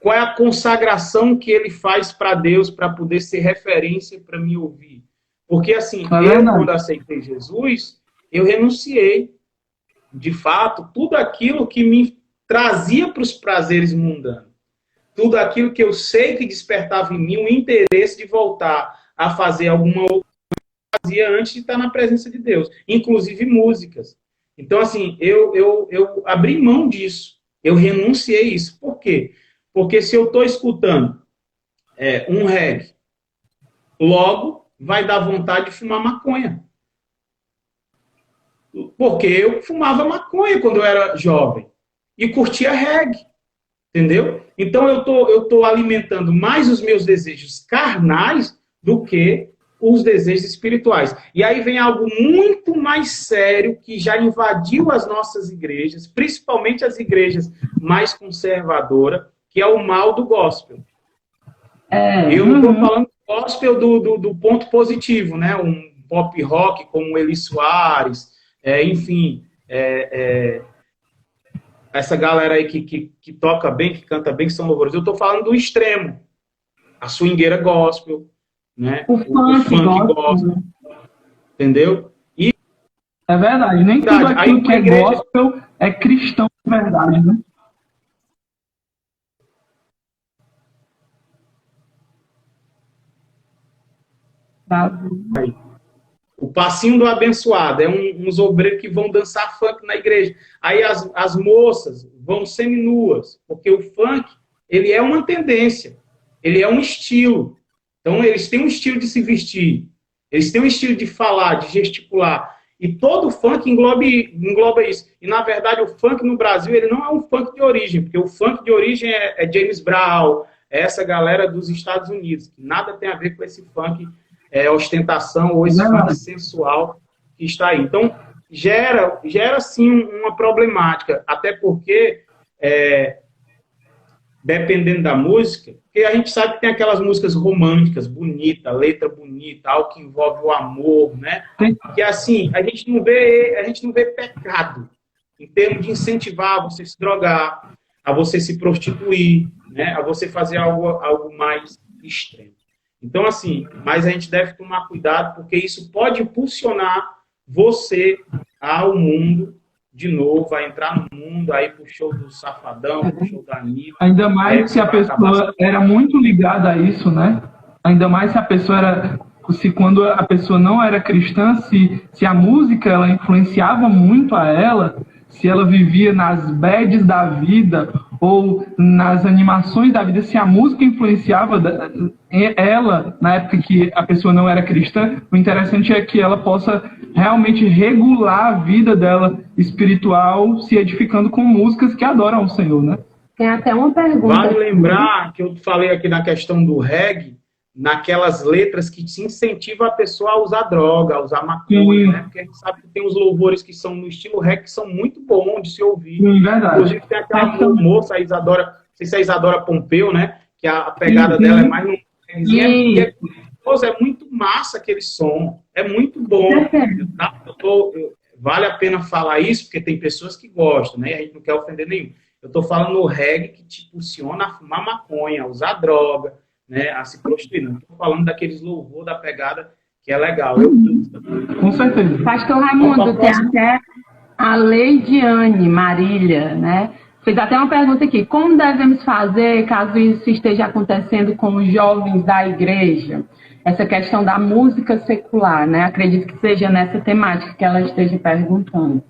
Qual é a consagração que ele faz para Deus para poder ser referência para me ouvir? Porque assim, quando aceitei Jesus, eu renunciei, de fato, tudo aquilo que me trazia para os prazeres mundanos. Tudo aquilo que eu sei que despertava em mim um interesse de voltar a fazer alguma outra coisa que eu fazia antes de estar na presença de Deus. Inclusive músicas. Então, assim, eu abri mão disso. Eu renunciei a isso. Por quê? Porque se eu estou escutando um reggae, logo vai dar vontade de fumar maconha. Porque eu fumava maconha quando eu era jovem. E curtia reggae. Entendeu? Então eu tô alimentando mais os meus desejos carnais do que os desejos espirituais. E aí vem algo muito mais sério que já invadiu as nossas igrejas, principalmente as igrejas mais conservadoras, que é o mal do gospel. Eu não estou falando do gospel do ponto positivo, né? Um pop rock como Eli Soares, enfim, essa galera aí que toca bem, que canta bem, que são louvores. Eu estou falando do extremo. A swingueira gospel, né? O funk gospel. Entendeu? E é verdade. Nem tudo aquilo que é gospel é cristão de verdade, né? O passinho do abençoado é uns obreiros que vão dançar funk na igreja. Aí as moças vão seminuas, porque o funk, ele é uma tendência, ele é um estilo. Então, eles têm um estilo de se vestir, eles têm um estilo de falar, de gesticular. E todo o funk engloba isso. E, na verdade, o funk no Brasil, ele não é um funk de origem, porque o funk de origem é James Brown, é essa galera dos Estados Unidos, que nada tem a ver com esse funk ostentação ou esse funk sensual que está aí. Então, gera sim uma problemática, até porque, dependendo da música, porque a gente sabe que tem aquelas músicas românticas, bonitas, letra bonita, algo que envolve o amor, né? Que assim, a gente não vê pecado em termos de incentivar a você se drogar, a você se prostituir, né? A você fazer algo mais extremo. Então, assim, mas a gente deve tomar cuidado, porque isso pode impulsionar você ao mundo de novo, vai entrar no mundo, aí pro show do Safadão, pro show da Anitta. Ainda mais se a pessoa era muito ligada a isso, né? Ainda mais se a pessoa era... Se quando a pessoa não era cristã, se a música ela influenciava muito a ela, se ela vivia nas bads da vida ou nas animações da vida, se a música influenciava ela na época que a pessoa não era cristã, o interessante é que ela possa realmente regular a vida dela espiritual, se edificando com músicas que adoram o Senhor, né? Tem até uma pergunta. Vale lembrar que eu falei aqui na questão do reggae, naquelas letras que te incentivam a pessoa a usar droga, a usar maconha, né? Porque a gente sabe que tem os louvores que são no estilo reggae que são muito bons de se ouvir. Verdade. Inclusive tem aquela moça, a Isadora, não sei se é a Isadora Pompeu, né? Que a pegada dela é mais no reggae. É muito massa aquele som. É muito bom. Vale a pena falar isso, porque tem pessoas que gostam, né? A gente não quer ofender nenhum. Eu estou falando o reggae que te impulsiona a fumar maconha, a usar droga, né, a se prostituir. Não estou falando daqueles louvor da pegada que é legal. Com certeza. Pastor Raimundo, tem até a Leidiane Marília, né? Fez até uma pergunta aqui. Como devemos fazer caso isso esteja acontecendo com os jovens da igreja? Essa questão da música secular, né? Acredito que seja nessa temática que ela esteja perguntando.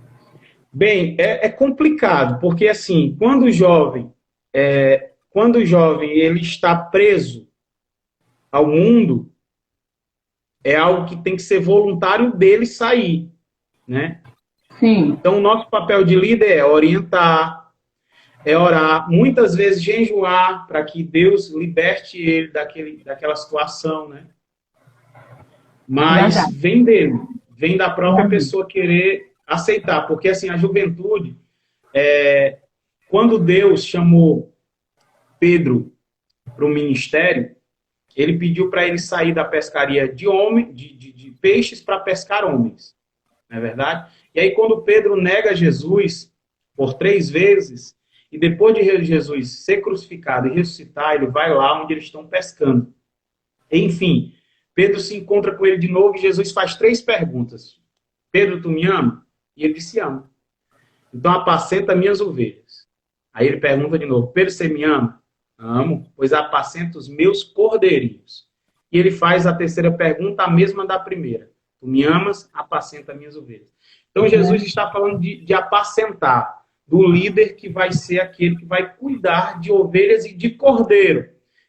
Bem, é complicado, porque assim, quando o jovem ele está preso ao mundo, é algo que tem que ser voluntário dele sair, né? Sim. Então, o nosso papel de líder é orientar, é orar, muitas vezes jejuar para que Deus liberte ele daquela situação, né? Mas vem dele, vem da própria pessoa querer aceitar, porque assim, a juventude, quando Deus chamou Pedro para o ministério, ele pediu para ele sair da pescaria de peixes para pescar homens. Não é verdade? E aí, quando Pedro nega Jesus por 3 vezes, e depois de Jesus ser crucificado e ressuscitar, ele vai lá onde eles estão pescando. Enfim, Pedro se encontra com ele de novo e Jesus faz 3 perguntas. Pedro, tu me ama? E ele disse, amo. Então, apacenta minhas ovelhas. Aí ele pergunta de novo, Pedro, você me ama? Amo, pois apacenta os meus cordeirinhos. E ele faz a 3ª pergunta, a mesma da primeira. Tu me amas, apacenta minhas ovelhas. Então, Jesus está falando de apacentar, do líder que vai ser aquele que vai cuidar de ovelhas e de cordeiro.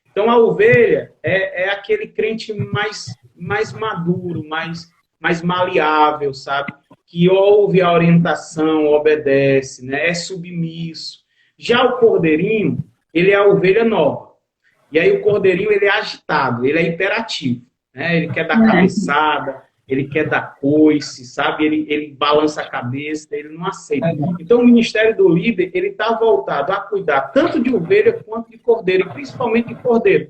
Então, a ovelha é aquele crente mais maduro, mais maleável, sabe? Que ouve a orientação, obedece, né? É submisso. Já o cordeirinho, ele é a ovelha nova. E aí o cordeirinho, ele é agitado, ele é hiperativo. Né? Ele quer dar cabeçada, ele quer dar coice, sabe? Ele balança a cabeça, ele não aceita. Então o ministério do líder, ele está voltado a cuidar tanto de ovelha quanto de cordeiro, e principalmente de cordeiro,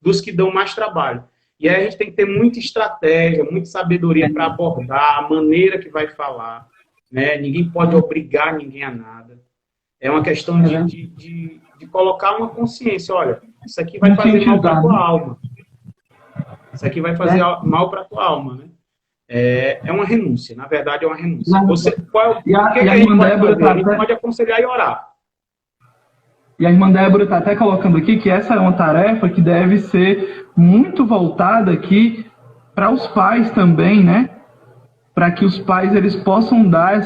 dos que dão mais trabalho. E aí a gente tem que ter muita estratégia, muita sabedoria para abordar, a maneira que vai falar. Né? Ninguém pode obrigar ninguém a nada. É uma questão de colocar uma consciência. Olha, isso aqui vai fazer mal para a tua alma. Isso aqui vai fazer mal para a tua alma, né? É uma renúncia. Na verdade, é uma renúncia. O que a gente pode fazer? A gente pode aconselhar e orar. E a irmã Débora está até colocando aqui que essa é uma tarefa que deve ser muito voltada aqui para os pais também, né? Para que os pais eles possam dar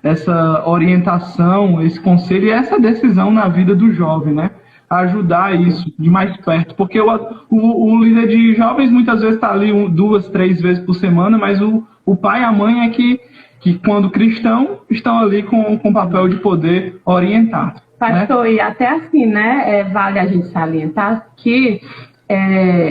essa orientação, esse conselho e essa decisão na vida do jovem, né? Ajudar isso de mais perto. Porque o líder de jovens muitas vezes está ali 2, 3 vezes por semana, mas o pai e a mãe é que quando cristão, estão ali com o papel de poder orientar. Pastor, né? E até assim, né? Vale a gente salientar que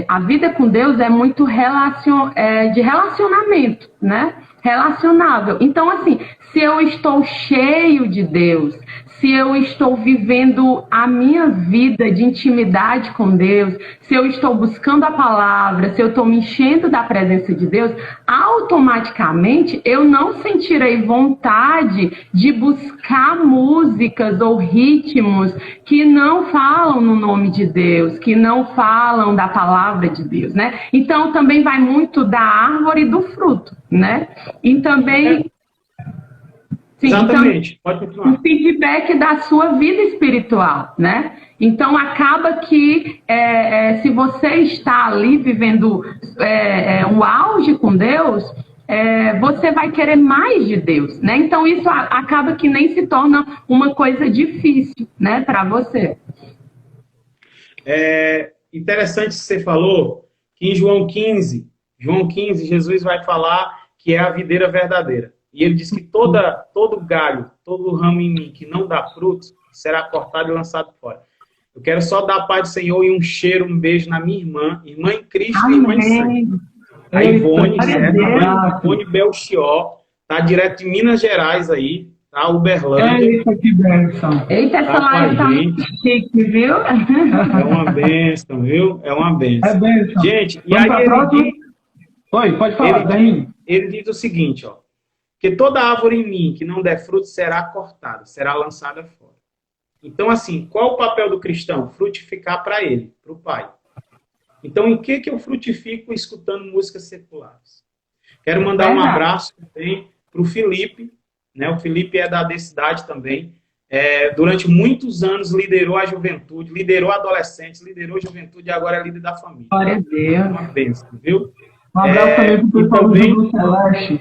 a vida com Deus é muito de relacionamento, né? Relacionável. Então, assim, se eu estou cheio de Deus, se eu estou vivendo a minha vida de intimidade com Deus, se eu estou buscando a palavra, se eu estou me enchendo da presença de Deus, automaticamente eu não sentirei vontade de buscar músicas ou ritmos que não falam no nome de Deus, que não falam da palavra de Deus, né? Então também vai muito da árvore e do fruto, né? E também... Sim, exatamente, então, pode continuar. O feedback da sua vida espiritual, né? Então, acaba que se você está ali vivendo o auge com Deus, você vai querer mais de Deus, né? Então, isso acaba que nem se torna uma coisa difícil, né, para você. É interessante que você falou que em João 15, Jesus vai falar que é a videira verdadeira. E ele diz que todo galho, todo ramo em mim que não dá frutos, será cortado e lançado fora. Eu quero só dar a paz do Senhor e um cheiro, um beijo na minha irmã em Cristo e irmã em sangue. A Ivone, certo? A Ivone Belchior, tá direto de Minas Gerais aí, tá? Uberlândia. Eita, que bênção. Eita, essa live tá muito chique, viu? É uma bênção, viu? É uma bênção. É bênção. Gente, e Vamos aí Oi, pode falar, ele diz o seguinte, ó. Que toda árvore em mim que não der fruto será cortada, será lançada fora. Então, assim, qual o papel do cristão? Frutificar para ele, para o Pai. Então, em que eu frutifico escutando músicas seculares? Quero mandar um abraço também para o Felipe, né? O Felipe é da Decidade também. Durante muitos anos liderou a juventude, liderou adolescentes, liderou a juventude e agora é líder da família. Glória a Deus. Uma bênção, viu? Um abraço também para o pessoal do Grupo Celeste.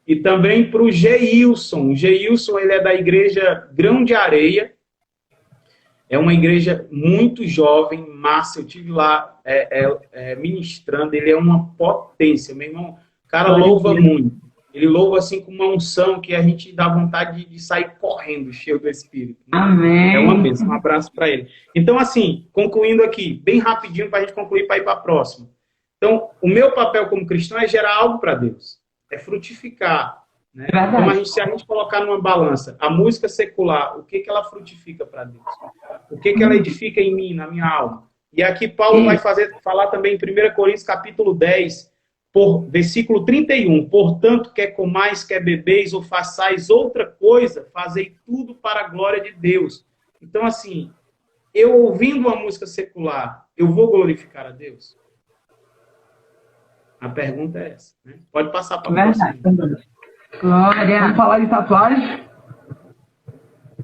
E também para o Geilson. O Geilson, ele é da igreja Grão de Areia. É uma igreja muito jovem, massa. Eu estive lá ministrando. Ele é uma potência, meu irmão. O cara louva muito. Ele louva assim com uma unção que a gente dá vontade de sair correndo, cheio do Espírito. Amém. É uma bênção. Um abraço para ele. Então, assim, concluindo aqui, bem rapidinho para a gente concluir para ir para a próxima. Então, o meu papel como cristão é gerar algo para Deus. É frutificar. Né? Então, se a gente colocar numa balança a música secular, o que ela frutifica para Deus? O que ela edifica em mim, na minha alma? E aqui Paulo vai falar também em 1 Coríntios capítulo 10, versículo 31. Portanto, quer comais, quer bebeis ou façais outra coisa, fazei tudo para a glória de Deus. Então, assim, eu ouvindo uma música secular, eu vou glorificar a Deus? A pergunta é essa. Né? Pode passar para a próxima. Glória. Vamos falar de tatuagem?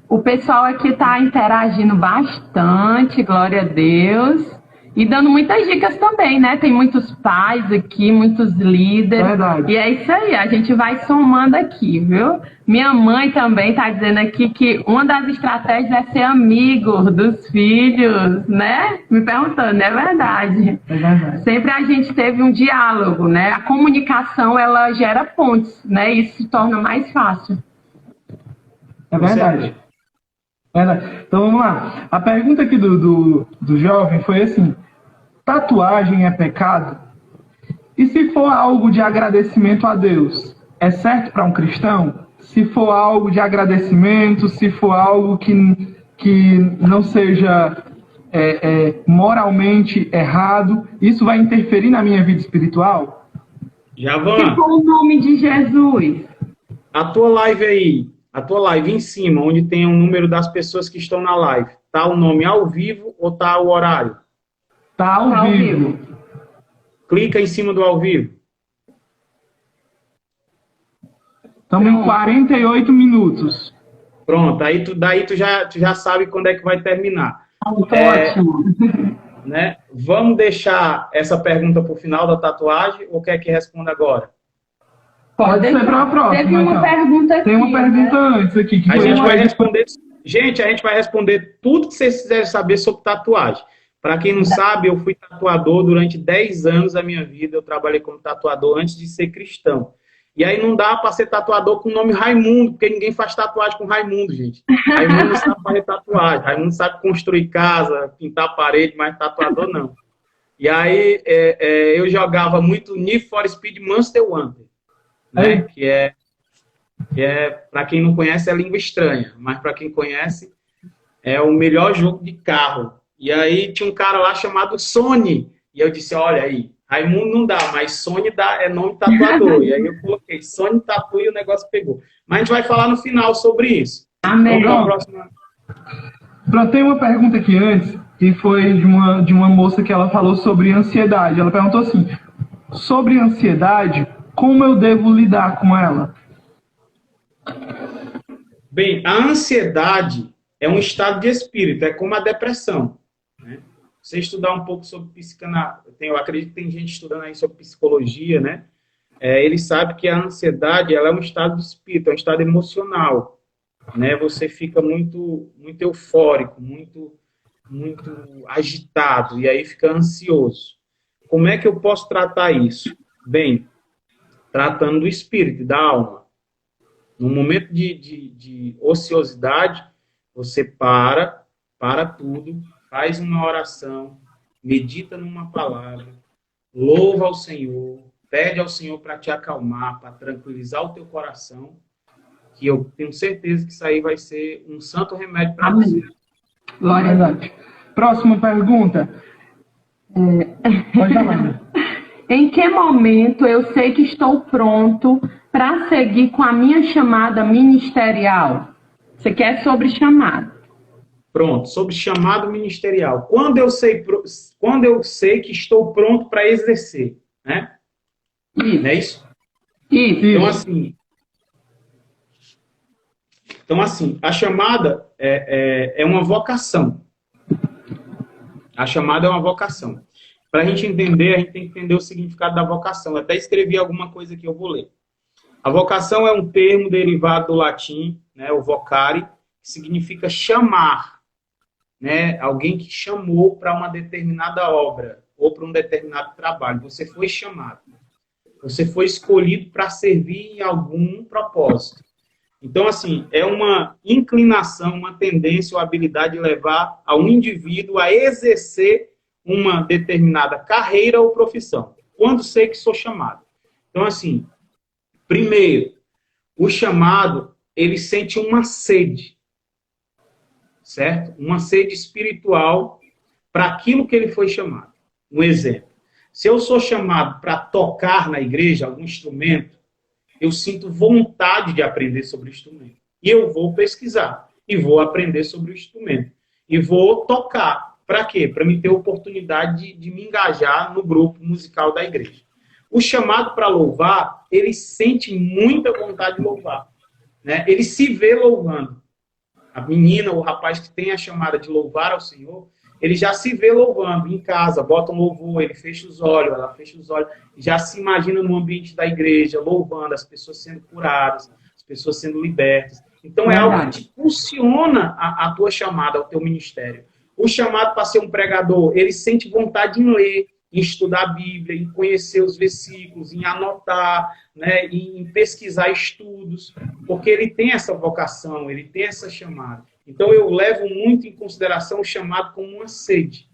O pessoal aqui está interagindo bastante, glória a Deus. E dando muitas dicas também, né? Tem muitos pais aqui, muitos líderes. Verdade. E é isso aí, a gente vai somando aqui, viu? Minha mãe também está dizendo aqui que uma das estratégias é ser amigo dos filhos, né? Me perguntando, é verdade. É verdade. Sempre a gente teve um diálogo, né? A comunicação, ela gera pontes, né? Isso se torna mais fácil. É verdade. Então vamos lá. A pergunta aqui do jovem foi assim: tatuagem é pecado? E se for algo de agradecimento a Deus, é certo para um cristão? Se for algo de agradecimento, se for algo que não seja moralmente errado, isso vai interferir na minha vida espiritual? Javan, Se for o nome de Jesus. A tua live em cima, onde tem o número das pessoas que estão na live, tá o nome ao vivo ou tá o horário? Tá ao vivo. Clica em cima do ao vivo. Estamos em 48 minutos. Pronto, daí tu já sabe quando é que vai terminar. Ótimo. Né? Vamos deixar essa pergunta para o final da tatuagem ou quer que responda agora? Pode ser para a próxima. Teve uma pergunta aqui. Tem uma pergunta antes aqui. A gente vai responder. Gente, a gente vai responder tudo que vocês quiserem saber sobre tatuagem. Para quem não sabe, eu fui tatuador durante 10 anos da minha vida. Eu trabalhei como tatuador antes de ser cristão. E aí não dá para ser tatuador com o nome Raimundo, porque ninguém faz tatuagem com Raimundo, gente. Raimundo não sabe fazer tatuagem. Raimundo sabe construir casa, pintar parede, mas tatuador não. E aí eu jogava muito Need for Speed Monster Hunter. Né? Que é Para quem não conhece, é língua estranha, mas para quem conhece, é o melhor jogo de carro. E aí tinha um cara lá chamado Sony, e eu disse, olha aí, Raimundo não dá, mas Sony dá, é nome tatuador. E aí eu coloquei Sony Tatu e o negócio pegou. Mas a gente vai falar no final sobre isso. Amém. Pronto, tem uma pergunta aqui antes, que foi de uma moça que ela falou sobre ansiedade. Ela perguntou assim, sobre ansiedade, como eu devo lidar com ela? Bem, a ansiedade é um estado de espírito, é como a depressão. Né? Você estudar um pouco sobre psicanálise, eu acredito que tem gente estudando aí sobre psicologia, né? Ele sabe que a ansiedade ela é um estado de espírito, é um estado emocional. Né? Você fica muito, muito eufórico, muito agitado, e aí fica ansioso. Como é que eu posso tratar isso? Bem, tratando do espírito, da alma. No momento de ociosidade, você para tudo, faz uma oração, medita numa palavra, louva ao Senhor, pede ao Senhor para te acalmar, para tranquilizar o teu coração, que eu tenho certeza que isso aí vai ser um santo remédio para você. Glória a Deus. Próxima pergunta. Pode falar. Em que momento eu sei que estou pronto para seguir com a minha chamada ministerial? Você quer sobre chamado. Pronto, sobre chamado ministerial. Quando eu sei que estou pronto para exercer, né? Isso. Não é isso? Isso. Então, assim, a chamada é uma vocação. A chamada é uma vocação. Para a gente entender, a gente tem que entender o significado da vocação. Eu até escrevi alguma coisa que eu vou ler. A vocação é um termo derivado do latim, né, o vocare, que significa chamar. Né, alguém que chamou para uma determinada obra ou para um determinado trabalho. Você foi chamado. Você foi escolhido para servir em algum propósito. Então, assim, é uma inclinação, uma tendência ou habilidade de levar a um indivíduo a exercer uma determinada carreira ou profissão. Quando sei que sou chamado. Então, assim, primeiro, o chamado, ele sente uma sede, certo? Uma sede espiritual para aquilo que ele foi chamado. Um exemplo. Se eu sou chamado para tocar na igreja algum instrumento, eu sinto vontade de aprender sobre o instrumento. E eu vou pesquisar. E vou aprender sobre o instrumento. E vou tocar. Para quê? Para me ter oportunidade de me engajar no grupo musical da igreja. O chamado para louvar, ele sente muita vontade de louvar. Né? Ele se vê louvando. A menina ou o rapaz que tem a chamada de louvar ao Senhor, ele já se vê louvando em casa, bota um louvor, ele fecha os olhos, ela fecha os olhos, já se imagina no ambiente da igreja, louvando, as pessoas sendo curadas, as pessoas sendo libertas. Então é algo que te impulsiona a tua chamada, ao teu ministério. O chamado para ser um pregador, ele sente vontade em ler, em estudar a Bíblia, em conhecer os versículos, em anotar, né, em pesquisar estudos, porque ele tem essa vocação, ele tem essa chamada. Então, eu levo muito em consideração o chamado como uma sede.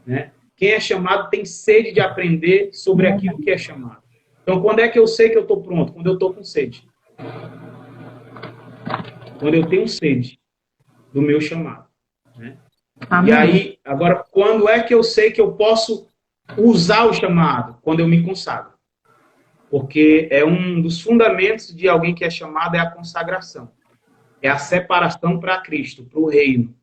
Né? Quem é chamado tem sede de aprender sobre aquilo que é chamado. Então, quando é que eu sei que eu estou pronto? Quando eu estou com sede. Quando eu tenho sede do meu chamado. Né? E aí, agora, quando é que eu sei que eu posso usar o chamado? Quando eu me consagro. Porque é um dos fundamentos de alguém que é chamado é a consagração. É a separação para Cristo, para o reino.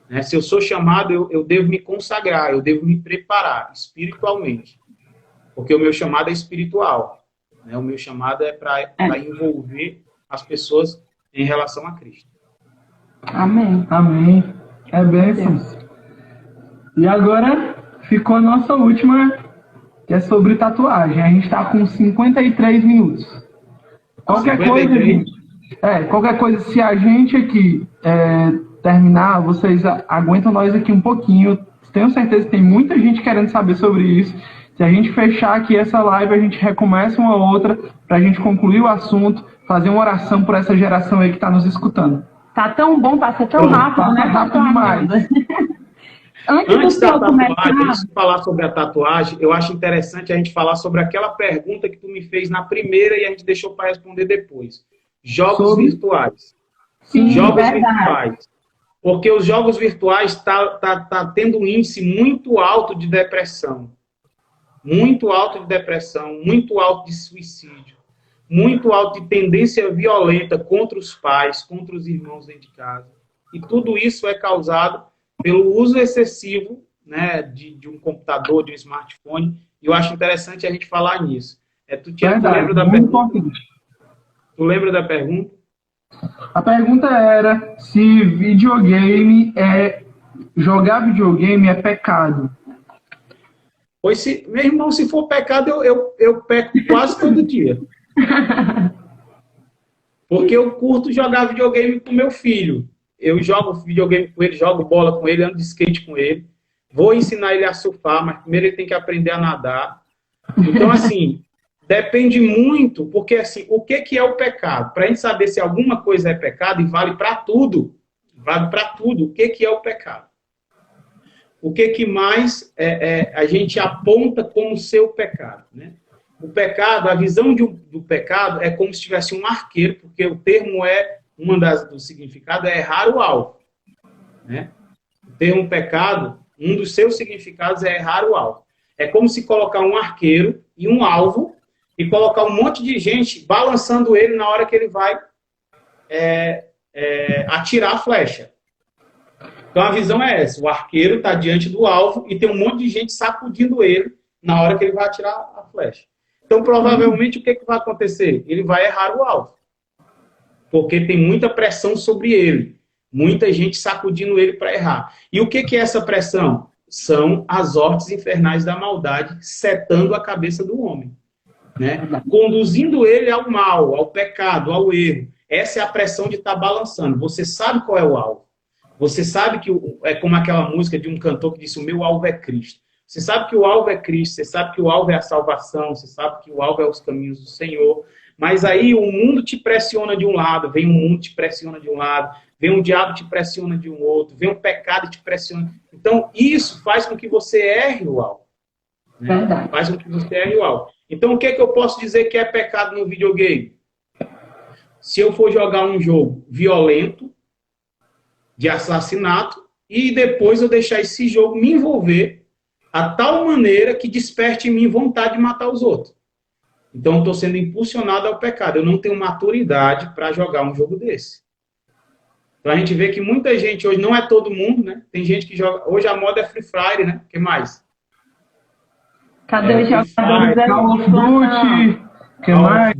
Né? Se eu sou chamado, eu devo me consagrar, eu devo me preparar espiritualmente. Porque o meu chamado é espiritual. Né? O meu chamado é para envolver as pessoas em relação a Cristo. Amém. Amém. É bênção. E agora ficou a nossa última, que é sobre tatuagem. A gente está com 53 minutos. Qualquer 53. Coisa, gente. Qualquer coisa, se a gente aqui terminar, vocês aguentam nós aqui um pouquinho. Tenho certeza que tem muita gente querendo saber sobre isso. Se a gente fechar aqui essa live, a gente recomeça uma outra para a gente concluir o assunto, fazer uma oração por essa geração aí que está nos escutando. Tá tão bom, passa tão rápido, né? Tá rápido demais. Antes da tatuagem, antes de falar sobre a tatuagem, eu acho interessante a gente falar sobre aquela pergunta que tu me fez na primeira e a gente deixou para responder depois. Jogos virtuais. Sim, Jogos verdade. virtuais. Porque os jogos virtuais tá tendo um índice muito alto de depressão. Muito alto de depressão, muito alto de suicídio, muito alto de tendência violenta contra os pais, contra os irmãos dentro de casa. E tudo isso é causado pelo uso excessivo, né, de um computador, de um smartphone. E eu acho interessante a gente falar nisso. Tu lembra da pergunta? Tu lembra da pergunta? A pergunta era se jogar videogame é pecado. Pois, meu irmão, se for pecado, eu peco quase todo dia. Porque eu curto jogar videogame com meu filho. Eu jogo videogame com ele, jogo bola com ele, ando de skate com ele. Vou ensinar ele a surfar, mas primeiro ele tem que aprender a nadar. Então, assim, depende muito, porque, assim, o que é o pecado? Para a gente saber se alguma coisa é pecado, e vale para tudo, o que é o pecado? O que mais a gente aponta como ser o pecado, né? O pecado, a visão do pecado é como se tivesse um arqueiro, porque o termo do significado é errar o alvo, né? O termo pecado, um dos seus significados é errar o alvo. É como se colocar um arqueiro e um alvo e colocar um monte de gente balançando ele na hora que ele vai atirar a flecha. Então a visão é essa: o arqueiro está diante do alvo e tem um monte de gente sacudindo ele na hora que ele vai atirar a flecha. Então provavelmente o que vai acontecer? Ele vai errar o alvo. Porque tem muita pressão sobre ele. Muita gente sacudindo ele para errar. E o que é essa pressão? São as hortes infernais da maldade setando a cabeça do homem, né? Conduzindo ele ao mal, ao pecado, ao erro. Essa é a pressão de estar balançando. Você sabe qual é o alvo. Você sabe que é como aquela música de um cantor que disse: o meu alvo é Cristo. Você sabe que o alvo é Cristo, você sabe que o alvo é a salvação, você sabe que o alvo é os caminhos do Senhor. Mas aí o mundo te pressiona de um lado, vem o mundo te pressiona de um lado, vem o diabo te pressiona de um outro, vem o pecado te pressiona. Então isso faz com que você erre o alvo, né? Faz com que você erre o alvo. Então o que eu posso dizer que é pecado no videogame? Se eu for jogar um jogo violento, de assassinato, e depois eu deixar esse jogo me envolver a tal maneira que desperte em mim vontade de matar os outros. Então eu estou sendo impulsionado ao pecado. Eu não tenho maturidade para jogar um jogo desse. Então a gente vê que muita gente hoje, não é todo mundo, né? Tem gente que joga... Hoje a moda é Free Fire, né? O que mais? Cadê os jogadores da Call of Duty? O que mais?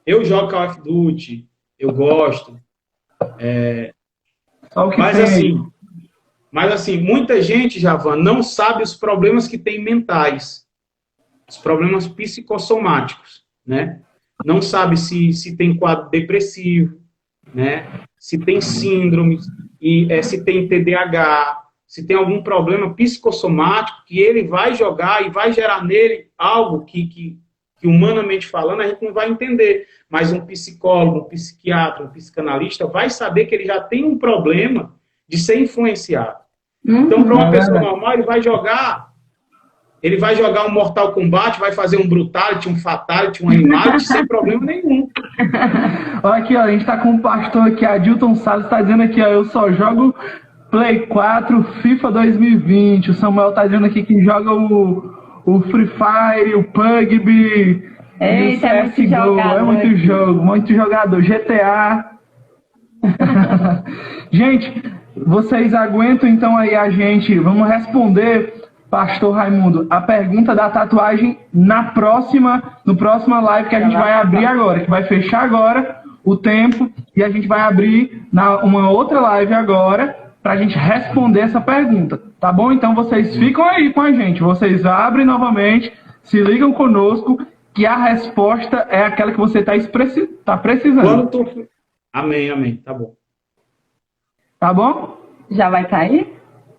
Eu jogo Call of Duty. Eu gosto. Mas assim, muita gente, Javan, não sabe os problemas que tem mentais. Os problemas psicossomáticos, né? Não sabe se tem quadro depressivo, né? Se tem síndromes, se tem TDAH, se tem algum problema psicossomático que ele vai jogar e vai gerar nele algo que humanamente falando, a gente não vai entender. Mas um psicólogo, um psiquiatra, um psicanalista vai saber que ele já tem um problema de ser influenciado. Então, para uma pessoa normal, ele vai jogar um Mortal Kombat, vai fazer um Brutality, um Fatality, um Animality, sem problema nenhum. Olha aqui, ó, a gente tá com um pastor aqui, Adilton Salles, tá dizendo aqui, ó, eu só jogo Play 4, FIFA 2020. O Samuel tá dizendo aqui que joga o Free Fire, o PUBG, Eita, o CSGO, é muito jogo, muito jogador, GTA. Gente, vocês aguentam então aí a gente, vamos responder, Pastor Raimundo, a pergunta da tatuagem no próxima live que a gente vai abrir agora, que vai fechar agora o tempo e a gente vai abrir uma outra live agora pra gente responder essa pergunta, tá bom? Então vocês ficam aí com a gente, vocês abrem novamente, se ligam conosco, que a resposta é aquela que você tá precisando. Amém, tá bom. Tá bom? Já vai cair?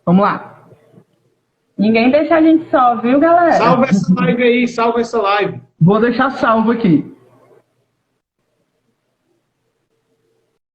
Vamos lá. Ninguém deixa a gente só, viu, galera? Salva essa live aí, salva essa live. Vou deixar salvo aqui.